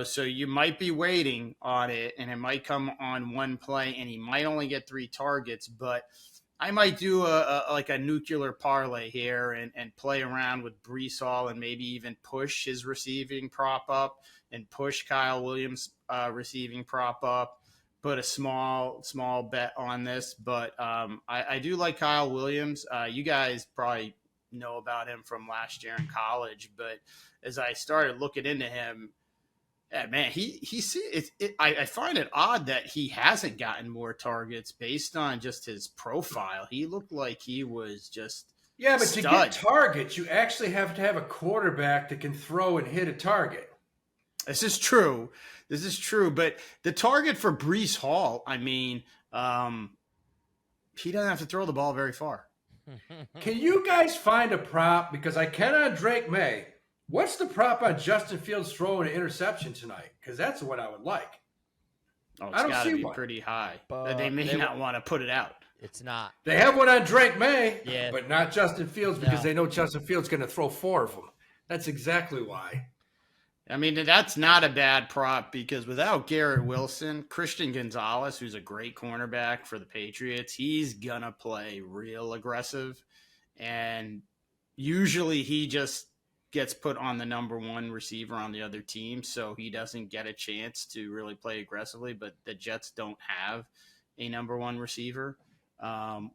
so you might be waiting on it and it might come on one play and he might only get 3 targets, but I might do a nuclear parlay here and play around with Breece Hall and maybe even push his receiving prop up and push Kyle Williams receiving prop up. Put a small bet on this, but I do like Kyle Williams. You guys probably know about him from last year in college, but as I started looking into him, man, I find it odd that he hasn't gotten more targets based on just his profile. He looked like he was just but stud. to get targets, you actually have to have a quarterback that can throw and hit a target. This is true, but the target for Breece Hall, he doesn't have to throw the ball very far. Can you guys find a prop? Because I can on Drake May. What's the prop on Justin Fields throwing an interception tonight? Because that's the one I would like. Oh, it's got to be pretty high. But they may not want to put it out. It's not. They have one on Drake May, yeah, but not Justin Fields because they know Justin Fields is going to throw 4 of them. That's exactly why. That's not a bad prop because without Garrett Wilson, Christian Gonzalez, who's a great cornerback for the Patriots, he's going to play real aggressive. And usually he just gets put on the number 1 receiver on the other team, so he doesn't get a chance to really play aggressively. But the Jets don't have a number 1 receiver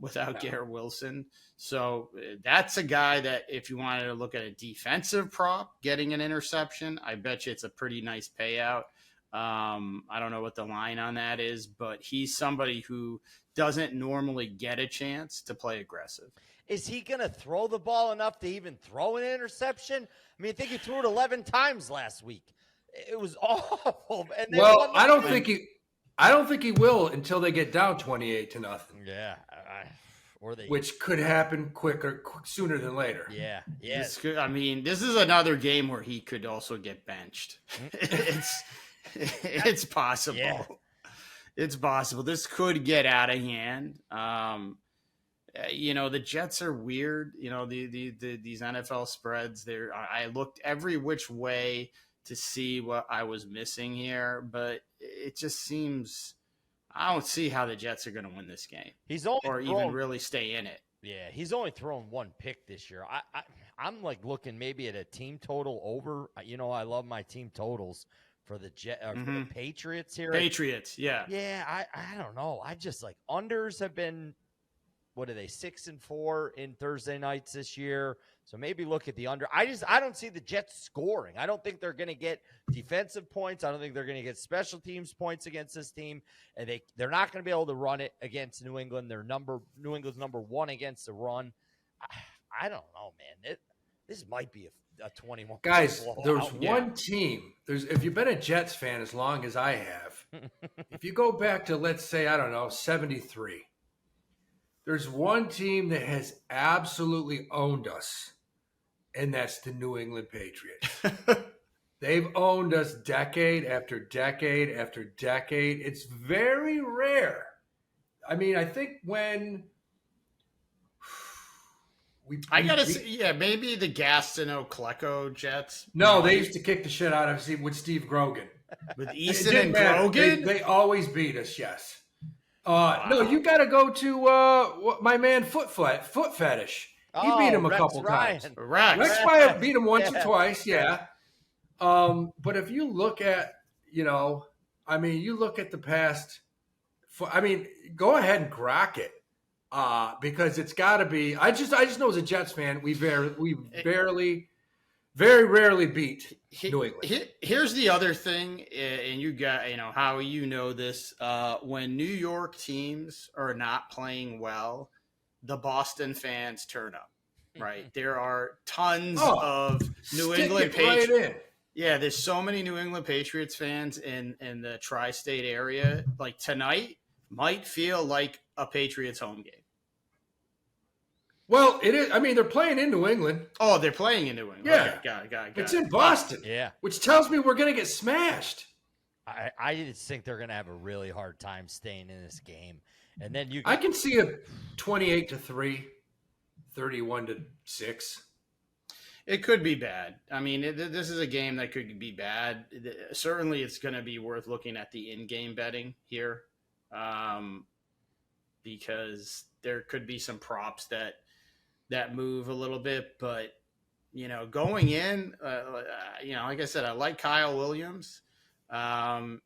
without Garrett Wilson. So that's a guy that if you wanted to look at a defensive prop, getting an interception, I bet you it's a pretty nice payout. I don't know what the line on that is, but he's somebody who doesn't normally get a chance to play aggressive. Is he going to throw the ball enough to even throw an interception? I think he threw it 11 times last week. It was awful. And I don't think he will until they get down 28-0. Yeah, which could happen sooner than later. Yeah. This is another game where he could also get benched. It's possible. Yeah. It's possible. This could get out of hand. The Jets are weird. These NFL spreads. I looked every which way to see what I was missing here, but it just seems I don't see how the Jets are going to win this game. Even really stay in it. Yeah, he's only thrown 1 pick this year. I'm looking maybe at a team total over. I love my team totals for the for the Patriots here. Patriots, yeah. Yeah, I don't know. I just unders have been, what are they, 6-4 in Thursday nights this year. So maybe look at the under. I don't see the Jets scoring. I don't think they're going to get defensive points. I don't think they're going to get special teams points against this team. And they're not going to be able to run it against New England. New England's number 1 against the run. I don't know, man. This might be a 21. Guys, there's one team. If you've been a Jets fan as long as I have, if you go back to, let's say, 73, there's one team that has absolutely owned us, and that's the New England Patriots. They've owned us decade after decade after decade. It's very rare. I think when maybe the Gastineau Klecko Jets. No, they used to kick the shit out of us with Steve Grogan. With Easton and Grogan? They always beat us, yes. No, you got to go to my man Foot Fetish. He beat him a couple times. Rex might have beat him once or twice, yeah. But if you look at, you look at the past. Go ahead and grok it, because it's got to be. I just know as a Jets fan, we barely very rarely beat New England. Here's the other thing, and you got, how you know this. When New York teams are not playing well, the Boston fans turn up, right? There are tons of New England Patriots. Right in. Yeah, there's so many New England Patriots fans in the tri-state area. Like tonight might feel like a Patriots home game. Well, it is. I mean, they're playing in New England. Oh, they're playing in New England. Yeah. Okay, got it. It's in Boston. Yeah. Which tells me we're going to get smashed. I just think they're going to have a really hard time staying in this game. And then I can see a 28-3, 31-6. It could be bad. I mean, this is a game that could be bad. Certainly, it's going to be worth looking at the in-game betting here, because there could be some props that move a little bit. But going in, like I said, I like Kyle Williams, and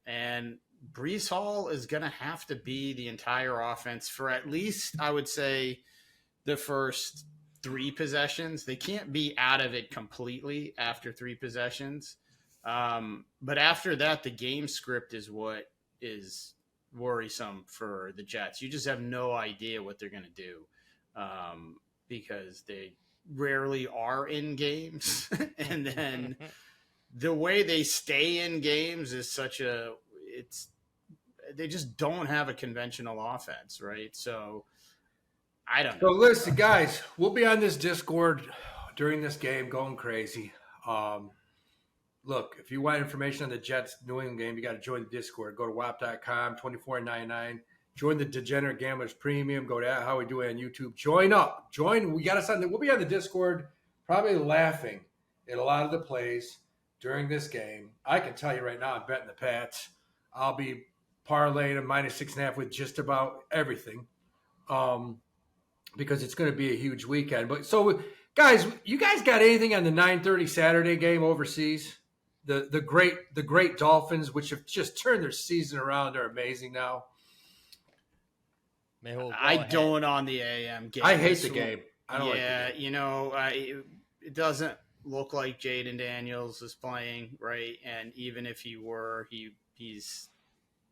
Breece Hall is going to have to be the entire offense for at least, I would say, the first 3 possessions. They can't be out of it completely after 3 possessions. But after that, the game script is what is worrisome for the Jets. You just have no idea what they're going to do, because they rarely are in games. And then the way they stay in games is they just don't have a conventional offense, right? So I don't know. So listen, guys, we'll be on this Discord during this game going crazy. Look, if you want information on the Jets New England game, you got to join the Discord. Go to whop.com, $24.99. Join the Degenerate Gamblers Premium. Go to How We Do It on YouTube. Join up. We got us on we'll be on the Discord, probably laughing at a lot of the plays during this game. I can tell you right now, I'm betting the Pats. I'll be parlaying a -6.5 with just about everything. Because it's going to be a huge weekend. But so, guys, you guys got anything on the 9:30 Saturday game overseas? The great Dolphins, which have just turned their season around, are amazing now. I don't on the AM game. I hate the game. I don't like the game. It doesn't look like Jaden Daniels is playing, right? And even if he were, he's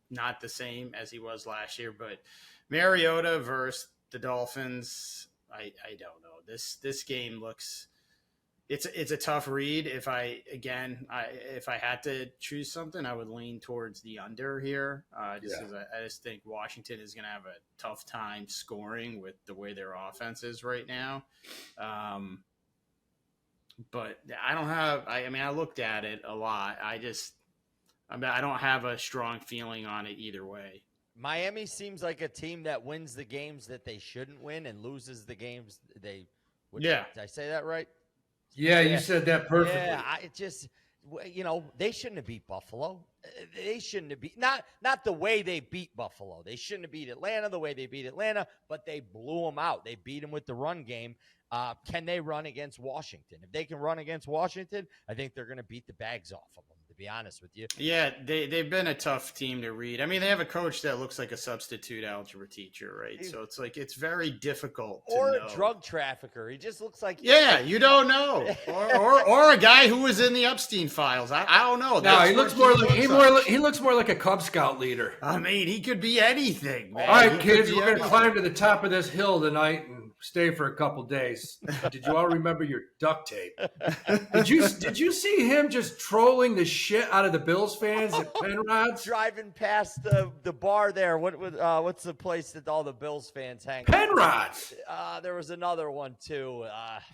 not the same as he was last year. But Mariota versus the Dolphins, I don't know. This game looks, it's a tough read. If I had to choose something, I would lean towards the under here. I just think Washington is going to have a tough time scoring with the way their offense is right now. But I don't have. I looked at it a lot. I don't have a strong feeling on it either way. Miami seems like a team that wins the games that they shouldn't win and loses the games they would. Yeah. Did I say that right? Yeah, you said that perfectly. Yeah, they shouldn't have beat Buffalo. They shouldn't have beat not the way they beat Buffalo. They shouldn't have beat Atlanta the way they beat Atlanta, but they blew them out. They beat them with the run game. Can they run against Washington? If they can run against Washington, I think they're going to beat the bags off of them, to be honest with you. Yeah, they've been a tough team to read. I mean, they have a coach that looks like a substitute algebra teacher, right? So it's like it's very difficult to know. A drug trafficker. He just looks like you don't know. or a guy who was in the Epstein files. I don't know. No, he looks more like a Cub Scout leader. I mean, he could be anything, man. All right, kids, we're going to climb to the top of this hill tonight and stay for a couple days. Did you all remember your duct tape? Did you see him just trolling the shit out of the Bills fans at Penrod's? Driving past the bar there. What's the place that all the Bills fans hang? Penrod's. There was another one too.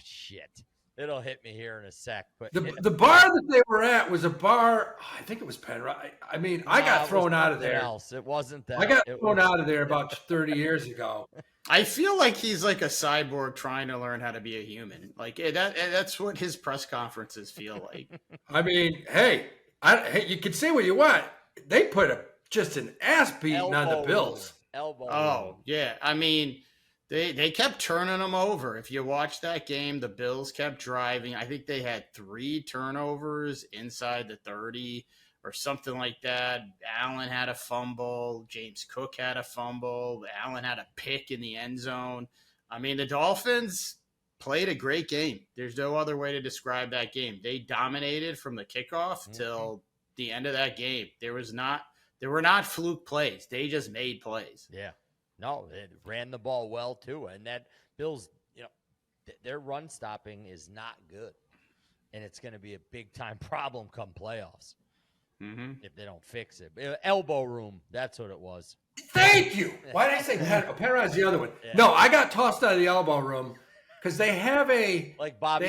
Shit. It'll hit me here in a sec. But the bar that they were at was a bar. I think it was Penrod. I mean, I got thrown out of there. It wasn't that. I got thrown out of there about 30 years ago. I feel like he's like a cyborg trying to learn how to be a human. Like that's what his press conferences feel like. I mean, hey, you can say what you want. They put just an ass beating on the Bills. Oh yeah, I mean. They kept turning them over. If you watch that game, the Bills kept driving. I think they had 3 turnovers inside the 30 or something like that. Allen had a fumble. James Cook had a fumble. Allen had a pick in the end zone. I mean, the Dolphins played a great game. There's no other way to describe that game. They dominated from the kickoff till the end of that game. There were not fluke plays. They just made plays. Yeah. No, they ran the ball well too. And that Bills, their run stopping is not good. And it's going to be a big time problem come playoffs if they don't fix it. Elbow room, that's what it was. Thank you. Why did I say Penrod's the other one? Yeah. No, I got tossed out of the elbow room because they have Bobby.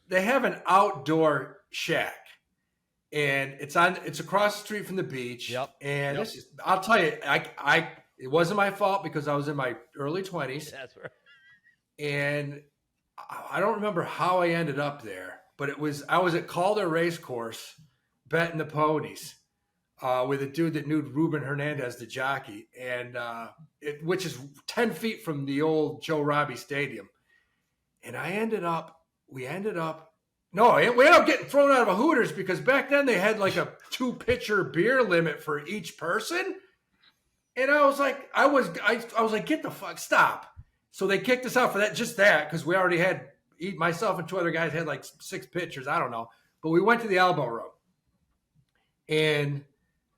They have an outdoor shack, and it's across the street from the beach. Yep. And I'll tell you, it wasn't my fault because I was in my early 20s. That's right. And I don't remember how I ended up there, but I was at Calder Race Course betting the ponies with a dude that knew Ruben Hernandez, the jockey, and which is 10 feet from the old Joe Robbie Stadium. And we ended up getting thrown out of a Hooters because back then they had like a 2-pitcher beer limit for each person. And I was like, get the fuck, stop. So they kicked us out for that, because we already had, myself and 2 other guys had like 6 pitchers. I don't know. But we went to the elbow room. And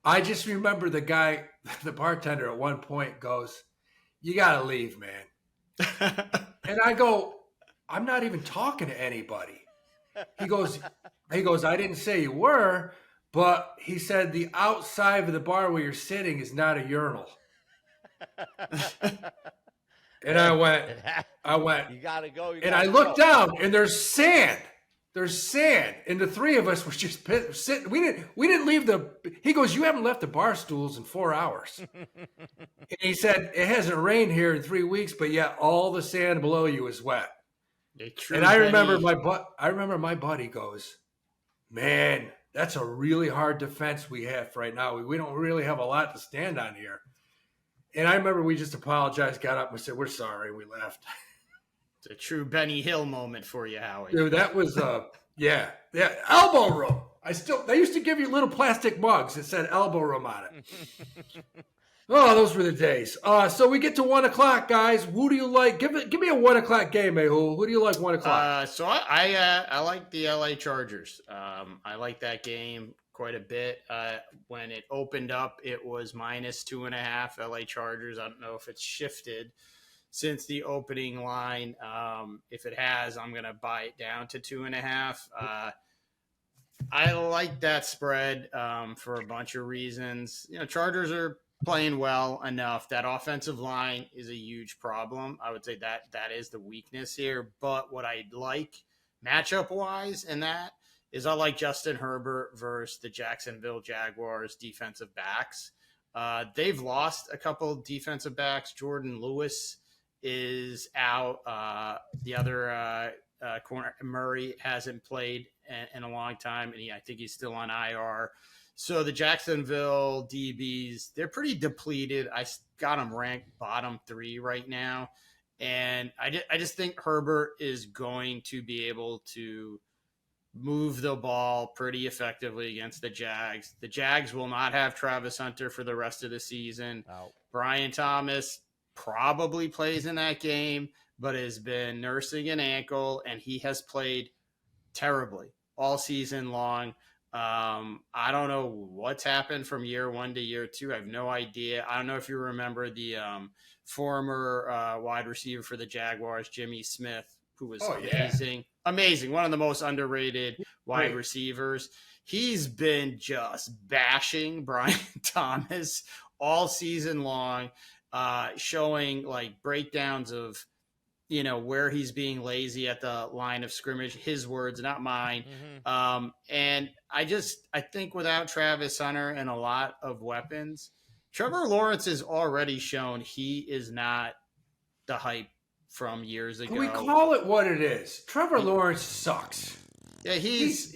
I just remember the guy, the bartender at one point goes, "You got to leave, man." And I go, "I'm not even talking to anybody." He goes, "I didn't say you were, but," he said, "the outside of the bar where you're sitting is not a urinal." And I went, "You got to go." And I looked down and there's sand. And the 3 of us were just sitting. We didn't leave he goes, "You haven't left the bar stools in 4 hours." And he said, "It hasn't rained here in 3 weeks, but yet all the sand below you is wet." And I remember my buddy goes, "Man, that's a really hard defense we have right now. We don't really have a lot to stand on here." And I remember we just apologized, got up, and we said, "We're sorry," we left. It's a true Benny Hill moment for you, Howie. Dude, that was yeah, elbow room. They used to give you little plastic mugs that said elbow room on it. Oh, those were the days. So we get to 1 o'clock, guys. Who do you like? Give me a 1 o'clock game, Mayhu. Who do you like 1 o'clock? So I like the LA Chargers. I like that game quite a bit. When it opened up, it was -2.5 LA Chargers. I don't know if it's shifted since the opening line. If it has, I'm going to buy it down to 2.5. I like that spread for a bunch of reasons. Chargers are playing well enough. That offensive line is a huge problem. I would say that is the weakness here. But what I like matchup-wise in that is I like Justin Herbert versus the Jacksonville Jaguars defensive backs. They've lost a couple defensive backs. Jordan Lewis is out. The other corner, Murray, hasn't played in a long time, and I think he's still on IR. So the Jacksonville DBs, they're pretty depleted. I got them ranked bottom 3 right now, and I just think Herbert is going to be able to move the ball pretty effectively against the Jags. The Jags will not have Travis Hunter for the rest of the season. Oh. Brian Thomas probably plays in that game, but has been nursing an ankle, and he has played terribly all season long. I don't know what's happened from year 1 to year 2. I have no idea. I don't know if you remember the former wide receiver for the Jaguars, Jimmy Smith, who was amazing. Yeah. Amazing. One of the most underrated wide receivers. He's been just bashing Brian Thomas all season long, showing like breakdowns of, where he's being lazy at the line of scrimmage, his words, not mine. And I think without Travis Hunter and a lot of weapons, Trevor Lawrence has already shown he is not the hype from years ago. Can we call it what it is? Trevor Lawrence sucks. Yeah, he's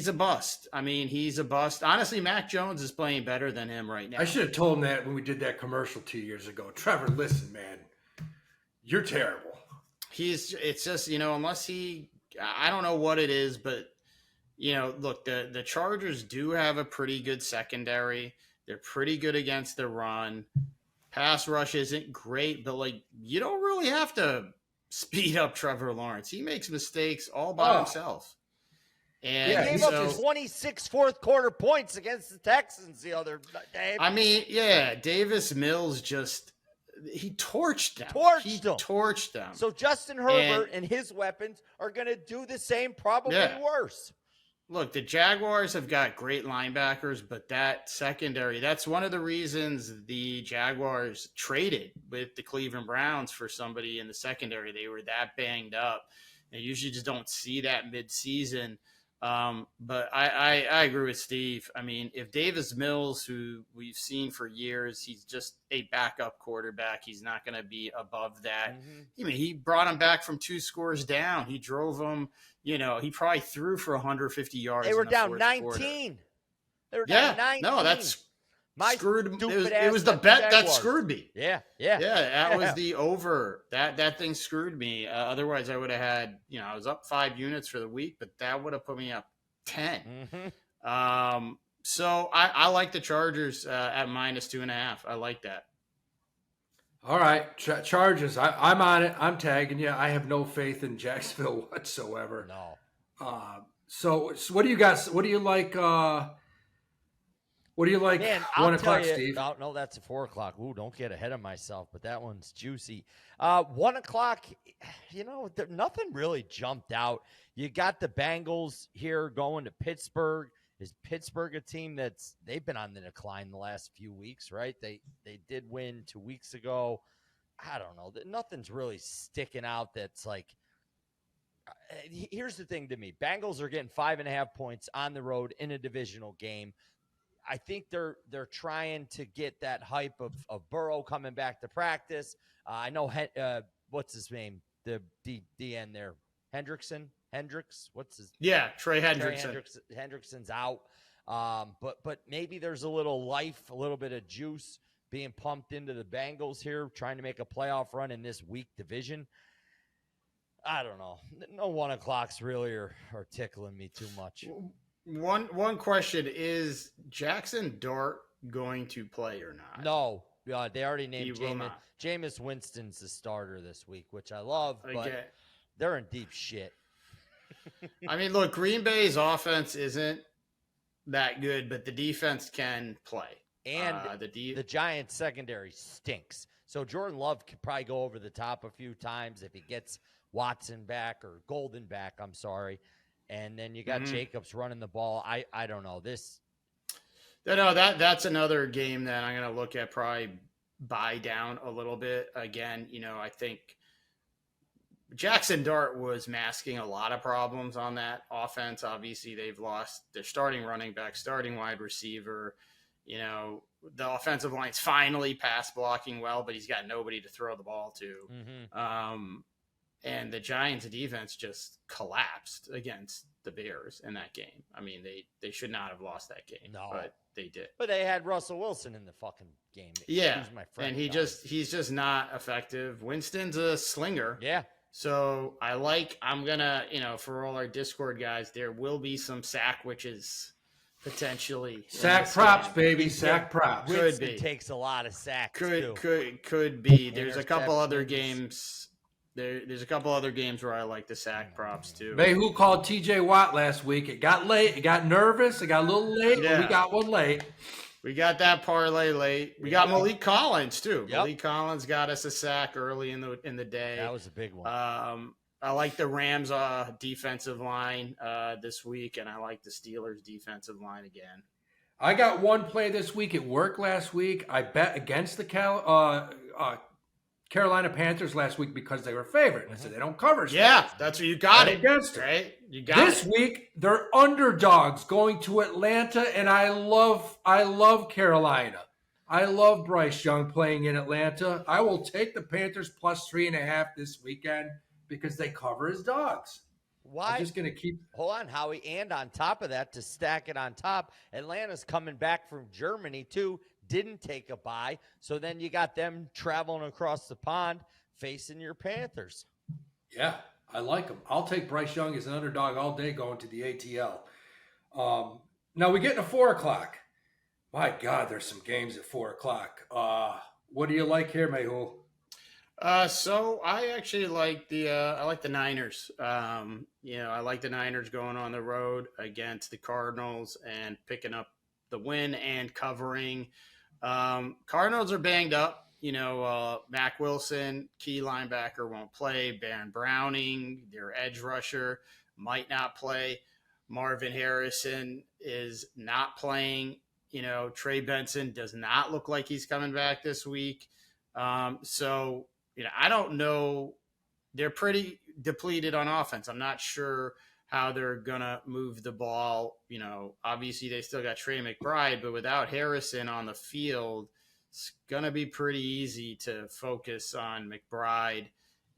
a bust. I mean, he's a bust. Honestly, Mac Jones is playing better than him right now. I should have told him that when we did that commercial 2 years ago. Trevor, listen, man, you're terrible. It's just, unless I don't know what it is, but, look, the Chargers do have a pretty good secondary. They're pretty good against the run. Pass rush isn't great, but you don't really have to speed up Trevor Lawrence. He makes mistakes all by himself. And he gave up 26 fourth quarter points against the Texans the other day. I mean, Davis Mills he torched them. Torched them. So Justin Herbert and his weapons are going to do the same, probably worse. Look, the Jaguars have got great linebackers, but that secondary, that's one of the reasons the Jaguars traded with the Cleveland Browns for somebody in the secondary. They were that banged up. And usually just don't see that midseason. But I agree with Steve. I mean, if Davis Mills, who we've seen for years, he's just a backup quarterback. He's not going to be above that. I mean, he brought him back from 2 scores down. He drove him, he probably threw for 150 yards. They were down 19. Quarter. They were down 19. No, that's screwed. It was the bet that screwed me. Yeah. That was the over. That thing screwed me. Otherwise, I would have had. I was up 5 units for the week, but that would have put me up 10. So I like the Chargers at -2.5. I like that. All right, Chargers. I'm on it. I'm tagging you. I have no faith in Jacksonville whatsoever. No. So what do you guys? What do you like? What do you like? Man, 1 o'clock, Steve. Oh, no, that's at 4 o'clock. Ooh, don't get ahead of myself, but that one's juicy. 1 o'clock, nothing really jumped out. You got the Bengals here going to Pittsburgh. Is Pittsburgh a team they've been on the decline the last few weeks, right? They did win 2 weeks ago. I don't know. Nothing's really sticking out that's like, here's the thing to me. Bengals are getting 5.5 points on the road in a divisional game. I think they're trying to get that hype of Burrow coming back to practice. I know what's his name, the DN there, Hendricks. What's his? Yeah, Trey Hendrickson. Hendrickson's out. But maybe there's a little life, a little bit of juice being pumped into the Bengals here, trying to make a playoff run in this weak division. I don't know. No 1 o'clocks really are tickling me too much. One question is Jackson Dart going to play or not? No, they already named Jameis Winston's the starter this week, which I love, but they're in deep shit. I mean, look, Green Bay's offense isn't that good, but the defense can play. And the Giants secondary stinks. So Jordan Love could probably go over the top a few times if he gets Watson back or Golden back, I'm sorry. And then you got Jacobs running the ball. I don't know. That's another game that I'm going to look at, probably buy down a little bit. Again, I think Jackson Dart was masking a lot of problems on that offense. Obviously, they've lost their starting running back, starting wide receiver. The offensive line's finally pass blocking well, but he's got nobody to throw the ball to. And the Giants' defense just collapsed against the Bears in that game. I mean, they should not have lost that game, but they did. But they had Russell Wilson in the fucking game. Yeah, and he's just not effective. Winston's a slinger. Yeah. So I'm going to, for all our Discord guys, there will be some sack witches potentially. Sack props, baby. Sack props. Winston takes a lot of sacks, Could be. There's a couple other games. There's a couple other games where I like the sack props too. Who called TJ Watt last week? It got late. It got nervous. It got a little late. Yeah. But we got one late. We got that parlay late. We got Malik Collins too. Yep. Malik Collins got us a sack early in the day. That was a big one. I like the Rams defensive line this week, and I like the Steelers defensive line again. I got one play this week. It worked last week. I bet against the Carolina Panthers last week because they were favored. I said they don't cover. Yeah, that's what you got it against, right? You got this week. They're underdogs going to Atlanta, and I love Carolina. I love Bryce Young playing in Atlanta. I will take the Panthers plus 3.5 this weekend because they cover his dogs. Why? I'm just going to keep. Hold on, Howie. And on top of that, to stack it on top, Atlanta's coming back from Germany too. Didn't take a bye. So then you got them traveling across the pond facing your Panthers. Yeah, I like them. I'll take Bryce Young as an underdog all day going to the ATL. Now we get to 4 o'clock. My God, there's some games at 4 o'clock. What do you like here, Mayhul? So I actually like the Niners. I like the Niners going on the road against the Cardinals and picking up the win and covering. Cardinals are banged up. Mac Wilson, key linebacker, won't play. Baron Browning, their edge rusher, might not play. Marvin Harrison is not playing. Trey Benson does not look like he's coming back this week. So I don't know. They're pretty depleted on offense. I'm not sure how they're gonna move the ball. Obviously they still got Trey McBride, but without Harrison on the field, it's gonna be pretty easy to focus on McBride.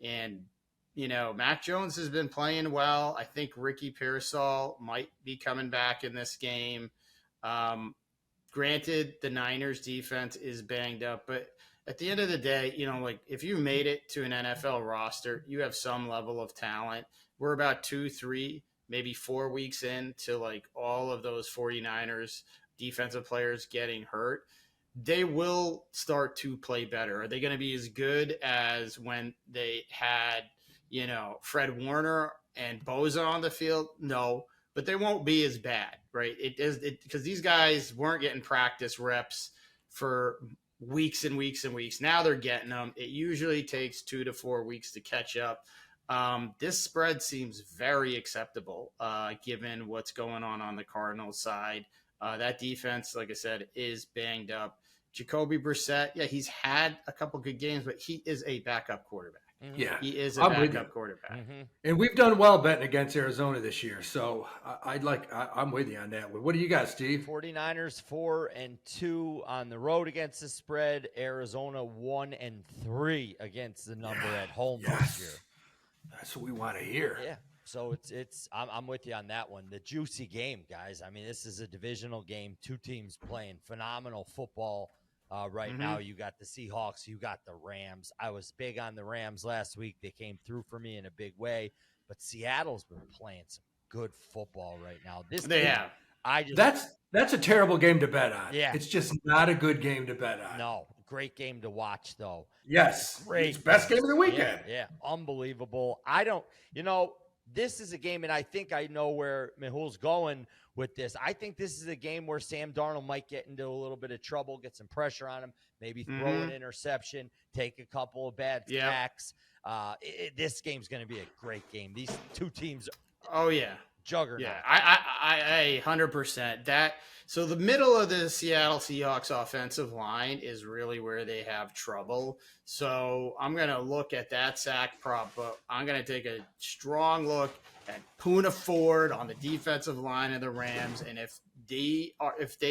And Mac Jones has been playing well. I think Ricky Pearsall might be coming back in this game. Granted, the Niners defense is banged up, but at the end of the day, if you made it to an NFL roster, you have some level of talent. We're about 2, 3, maybe 4 weeks into all of those 49ers defensive players getting hurt. They will start to play better. Are they going to be as good as when they had, Fred Warner and Boza on the field? No, but they won't be as bad, right? Because these guys weren't getting practice reps for weeks and weeks and weeks. Now they're getting them. It usually takes 2 to 4 weeks to catch up. This spread seems very acceptable given what's going on the Cardinals side. That defense, like I said, is banged up. Jacoby Brissett, yeah, he's had a couple good games, but he is a backup quarterback. Mm-hmm. Yeah, he is a backup quarterback. Mm-hmm. And we've done well betting against Arizona this year, so I'm with you on that. What do you got, Steve? 49ers 4-2 on the road against the spread. Arizona 1-3 against the number at home this year. That's what we want to hear. Yeah. So I'm with you on that one. The juicy game, guys. I mean, this is a divisional game. Two teams playing phenomenal football right now. You got the Seahawks, you got the Rams. I was big on the Rams last week. They came through for me in a big way. But Seattle's been playing some good football right now. That's a terrible game to bet on. Yeah. It's just not a good game to bet on. No, great game to watch though. Yes. Great. It's best game of the weekend. Yeah. Unbelievable. This is a game, and I think I know where Mehul's going with this. I think this is a game where Sam Darnold might get into a little bit of trouble, get some pressure on him, maybe throw an interception, take a couple of bad sacks. This game's going to be a great game. These two teams. Oh yeah. Juggernaut. Yeah, I 100%. So the middle of the Seattle Seahawks offensive line is really where they have trouble. So I'm going to look at that sack prop, but I'm going to take a strong look at Poona Ford on the defensive line of the Rams, and if they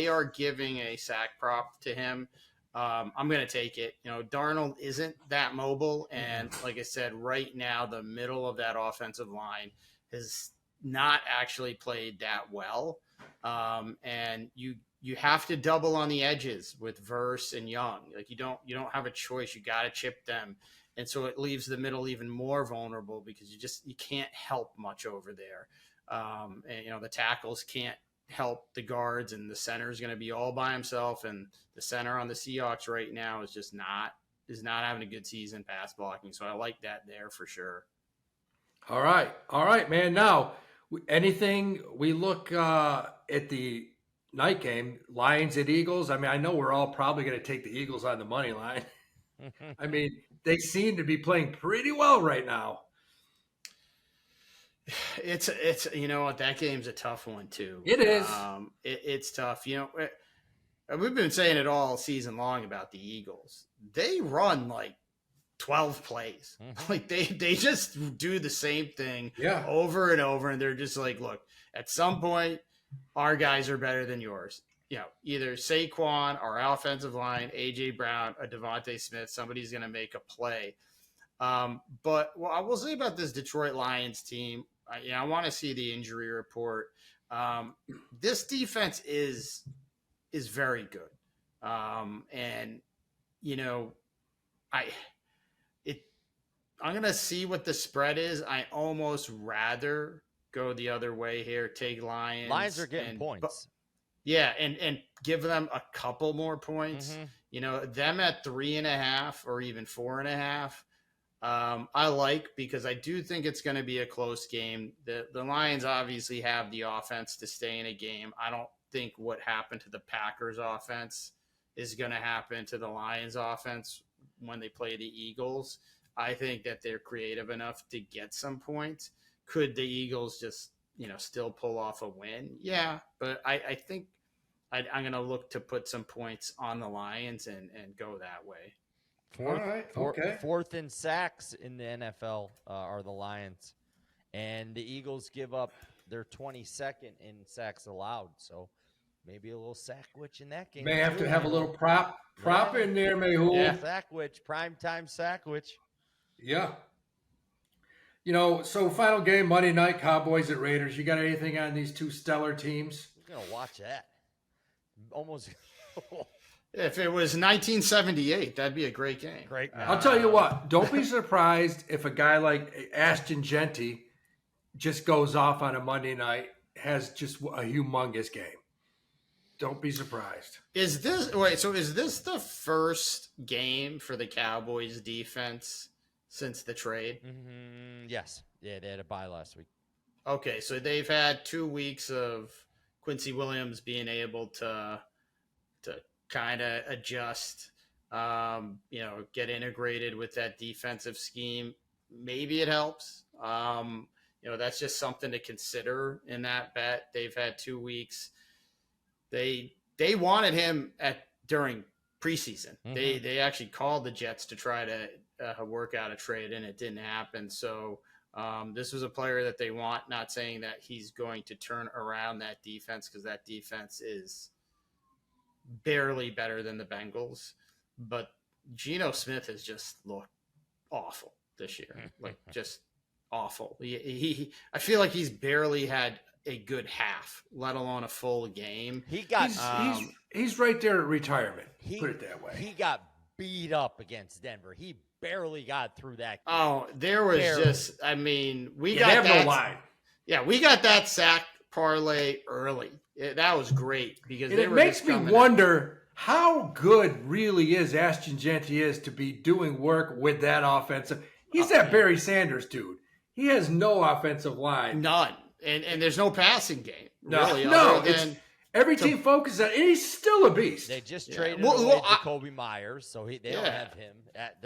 are giving a sack prop to him, I'm going to take it. Darnold isn't that mobile, and like I said, right now the middle of that offensive line is not actually played that well. And you have to double on the edges with Verse and Young. You don't have a choice. You got to chip them. And so it leaves the middle even more vulnerable because you can't help much over there. And the tackles can't help the guards, and the center is going to be all by himself. And the center on the Seahawks right now is not having a good season pass blocking. So I like that there for sure. All right, man. Now, anything we look at the night game, Lions at Eagles. I mean, I know we're all probably going to take the Eagles on the money line. I mean, they seem to be playing pretty well right now. It's that game's a tough one too. It is. It's tough. We've been saying it all season long about the Eagles. They run 12 plays. They just do the same thing over and over, and they're just look, at some point our guys are better than yours. Either Saquon, our offensive line, AJ Brown, or Devontae Smith, somebody's going to make a play. But what I will say about this Detroit Lions team, I want to see the injury report. This defense is very good. And I'm going to see what the spread is. I almost rather go the other way here, take Lions. Lions are getting points. And give them a couple more points. Them at 3.5 or even 4.5, I like because I do think it's going to be a close game. The Lions obviously have the offense to stay in a game. I don't think what happened to the Packers offense is going to happen to the Lions offense when they play the Eagles. I think that they're creative enough to get some points. Could the Eagles just, still pull off a win? Yeah, but I think I'm going to look to put some points on the Lions and go that way. Fourth in sacks in the NFL are the Lions, and the Eagles give up their 22nd in sacks allowed. So maybe a little sackwitch in that game. May have to have a little prop in there, Mayhul. Yeah, sackwitch, primetime sackwitch. Yeah. So final game, Monday night, Cowboys at Raiders. You got anything on these two stellar teams? I'm going to watch that. Almost. If it was 1978, that'd be a great game. Great. I'll tell you what, don't be surprised if a guy like Ashton Genty just goes off on a Monday night, has just a humongous game. Don't be surprised. Is this the first game for the Cowboys defense since the trade? Yes. Yeah, they had a bye last week. Okay, so they've had 2 weeks of Quincy Williams being able to kind of adjust, get integrated with that defensive scheme. Maybe it helps. That's just something to consider in that bet. They've had 2 weeks. They wanted him during preseason. They actually called the Jets to try to work out a trade, and it didn't happen. So this was a player that they want. Not saying that he's going to turn around that defense, because that defense is barely better than the Bengals. But Geno Smith has just looked awful this year, like just awful. I feel like he's barely had a good half, let alone a full game. He's right there at retirement. Put it that way. He got beat up against Denver. He barely got through that. Oh, there was we got have that, no line. Yeah, we got that sack parlay early. That was great because it makes me wonder how good really is Ashton Genty is to be doing work with that offensive. He's that Barry Sanders dude. He has no offensive line. None. And there's no passing game. Every team focuses on it. He's still a beast. They just traded away Jacoby Myers, so they don't have him.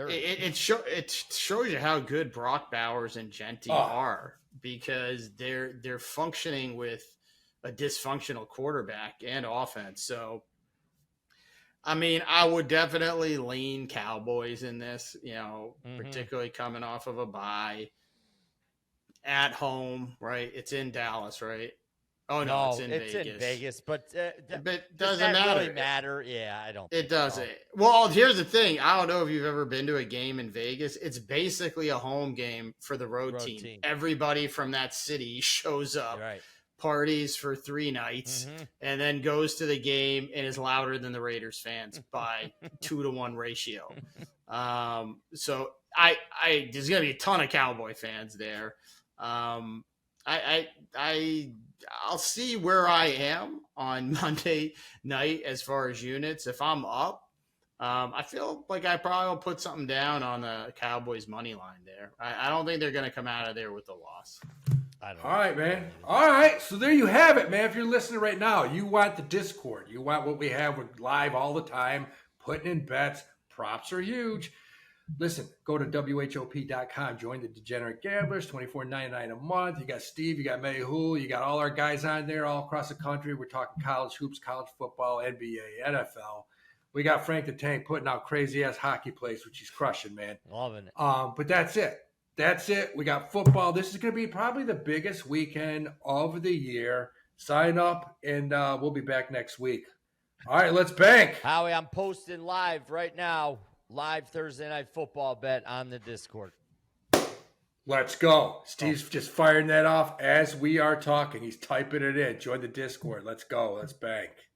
It shows you how good Brock Bowers and Genty are, because they're functioning with a dysfunctional quarterback and offense. So, I would definitely lean Cowboys in this, particularly coming off of a bye. At home, right? It's in Dallas, right? Oh no, it's in Vegas, but does that really matter? Yeah, I don't. It doesn't. So. Well, here's the thing. I don't know if you've ever been to a game in Vegas. It's basically a home game for the road team. Everybody from that city shows up, parties for 3 nights, and then goes to the game and is louder than the Raiders fans by 2-to-1 ratio. So there's gonna be a ton of Cowboy fans there. I'll see where I am on Monday night as far as units. If I'm up, I feel like I probably will put something down on the Cowboys money line there. I don't think they're going to come out of there with a loss. All right, man. All right. So there you have it, man. If you're listening right now, you want the Discord. You want what we have live all the time, putting in bets. Props are huge. Listen, go to WHOP.com. Join the Degenerate Gamblers, $24.99 a month. You got Steve, you got Mayhul, you got all our guys on there all across the country. We're talking college hoops, college football, NBA, NFL. We got Frank the Tank putting out crazy-ass hockey plays, which he's crushing, man. Loving it. But that's it. That's it. We got football. This is going to be probably the biggest weekend of the year. Sign up, and we'll be back next week. All right, let's bank. Howie, I'm posting live right now. Live Thursday Night Football bet on the Discord. Let's go. Steve's just firing that off as we are talking. He's typing it in. Join the Discord. Let's go. Let's bank.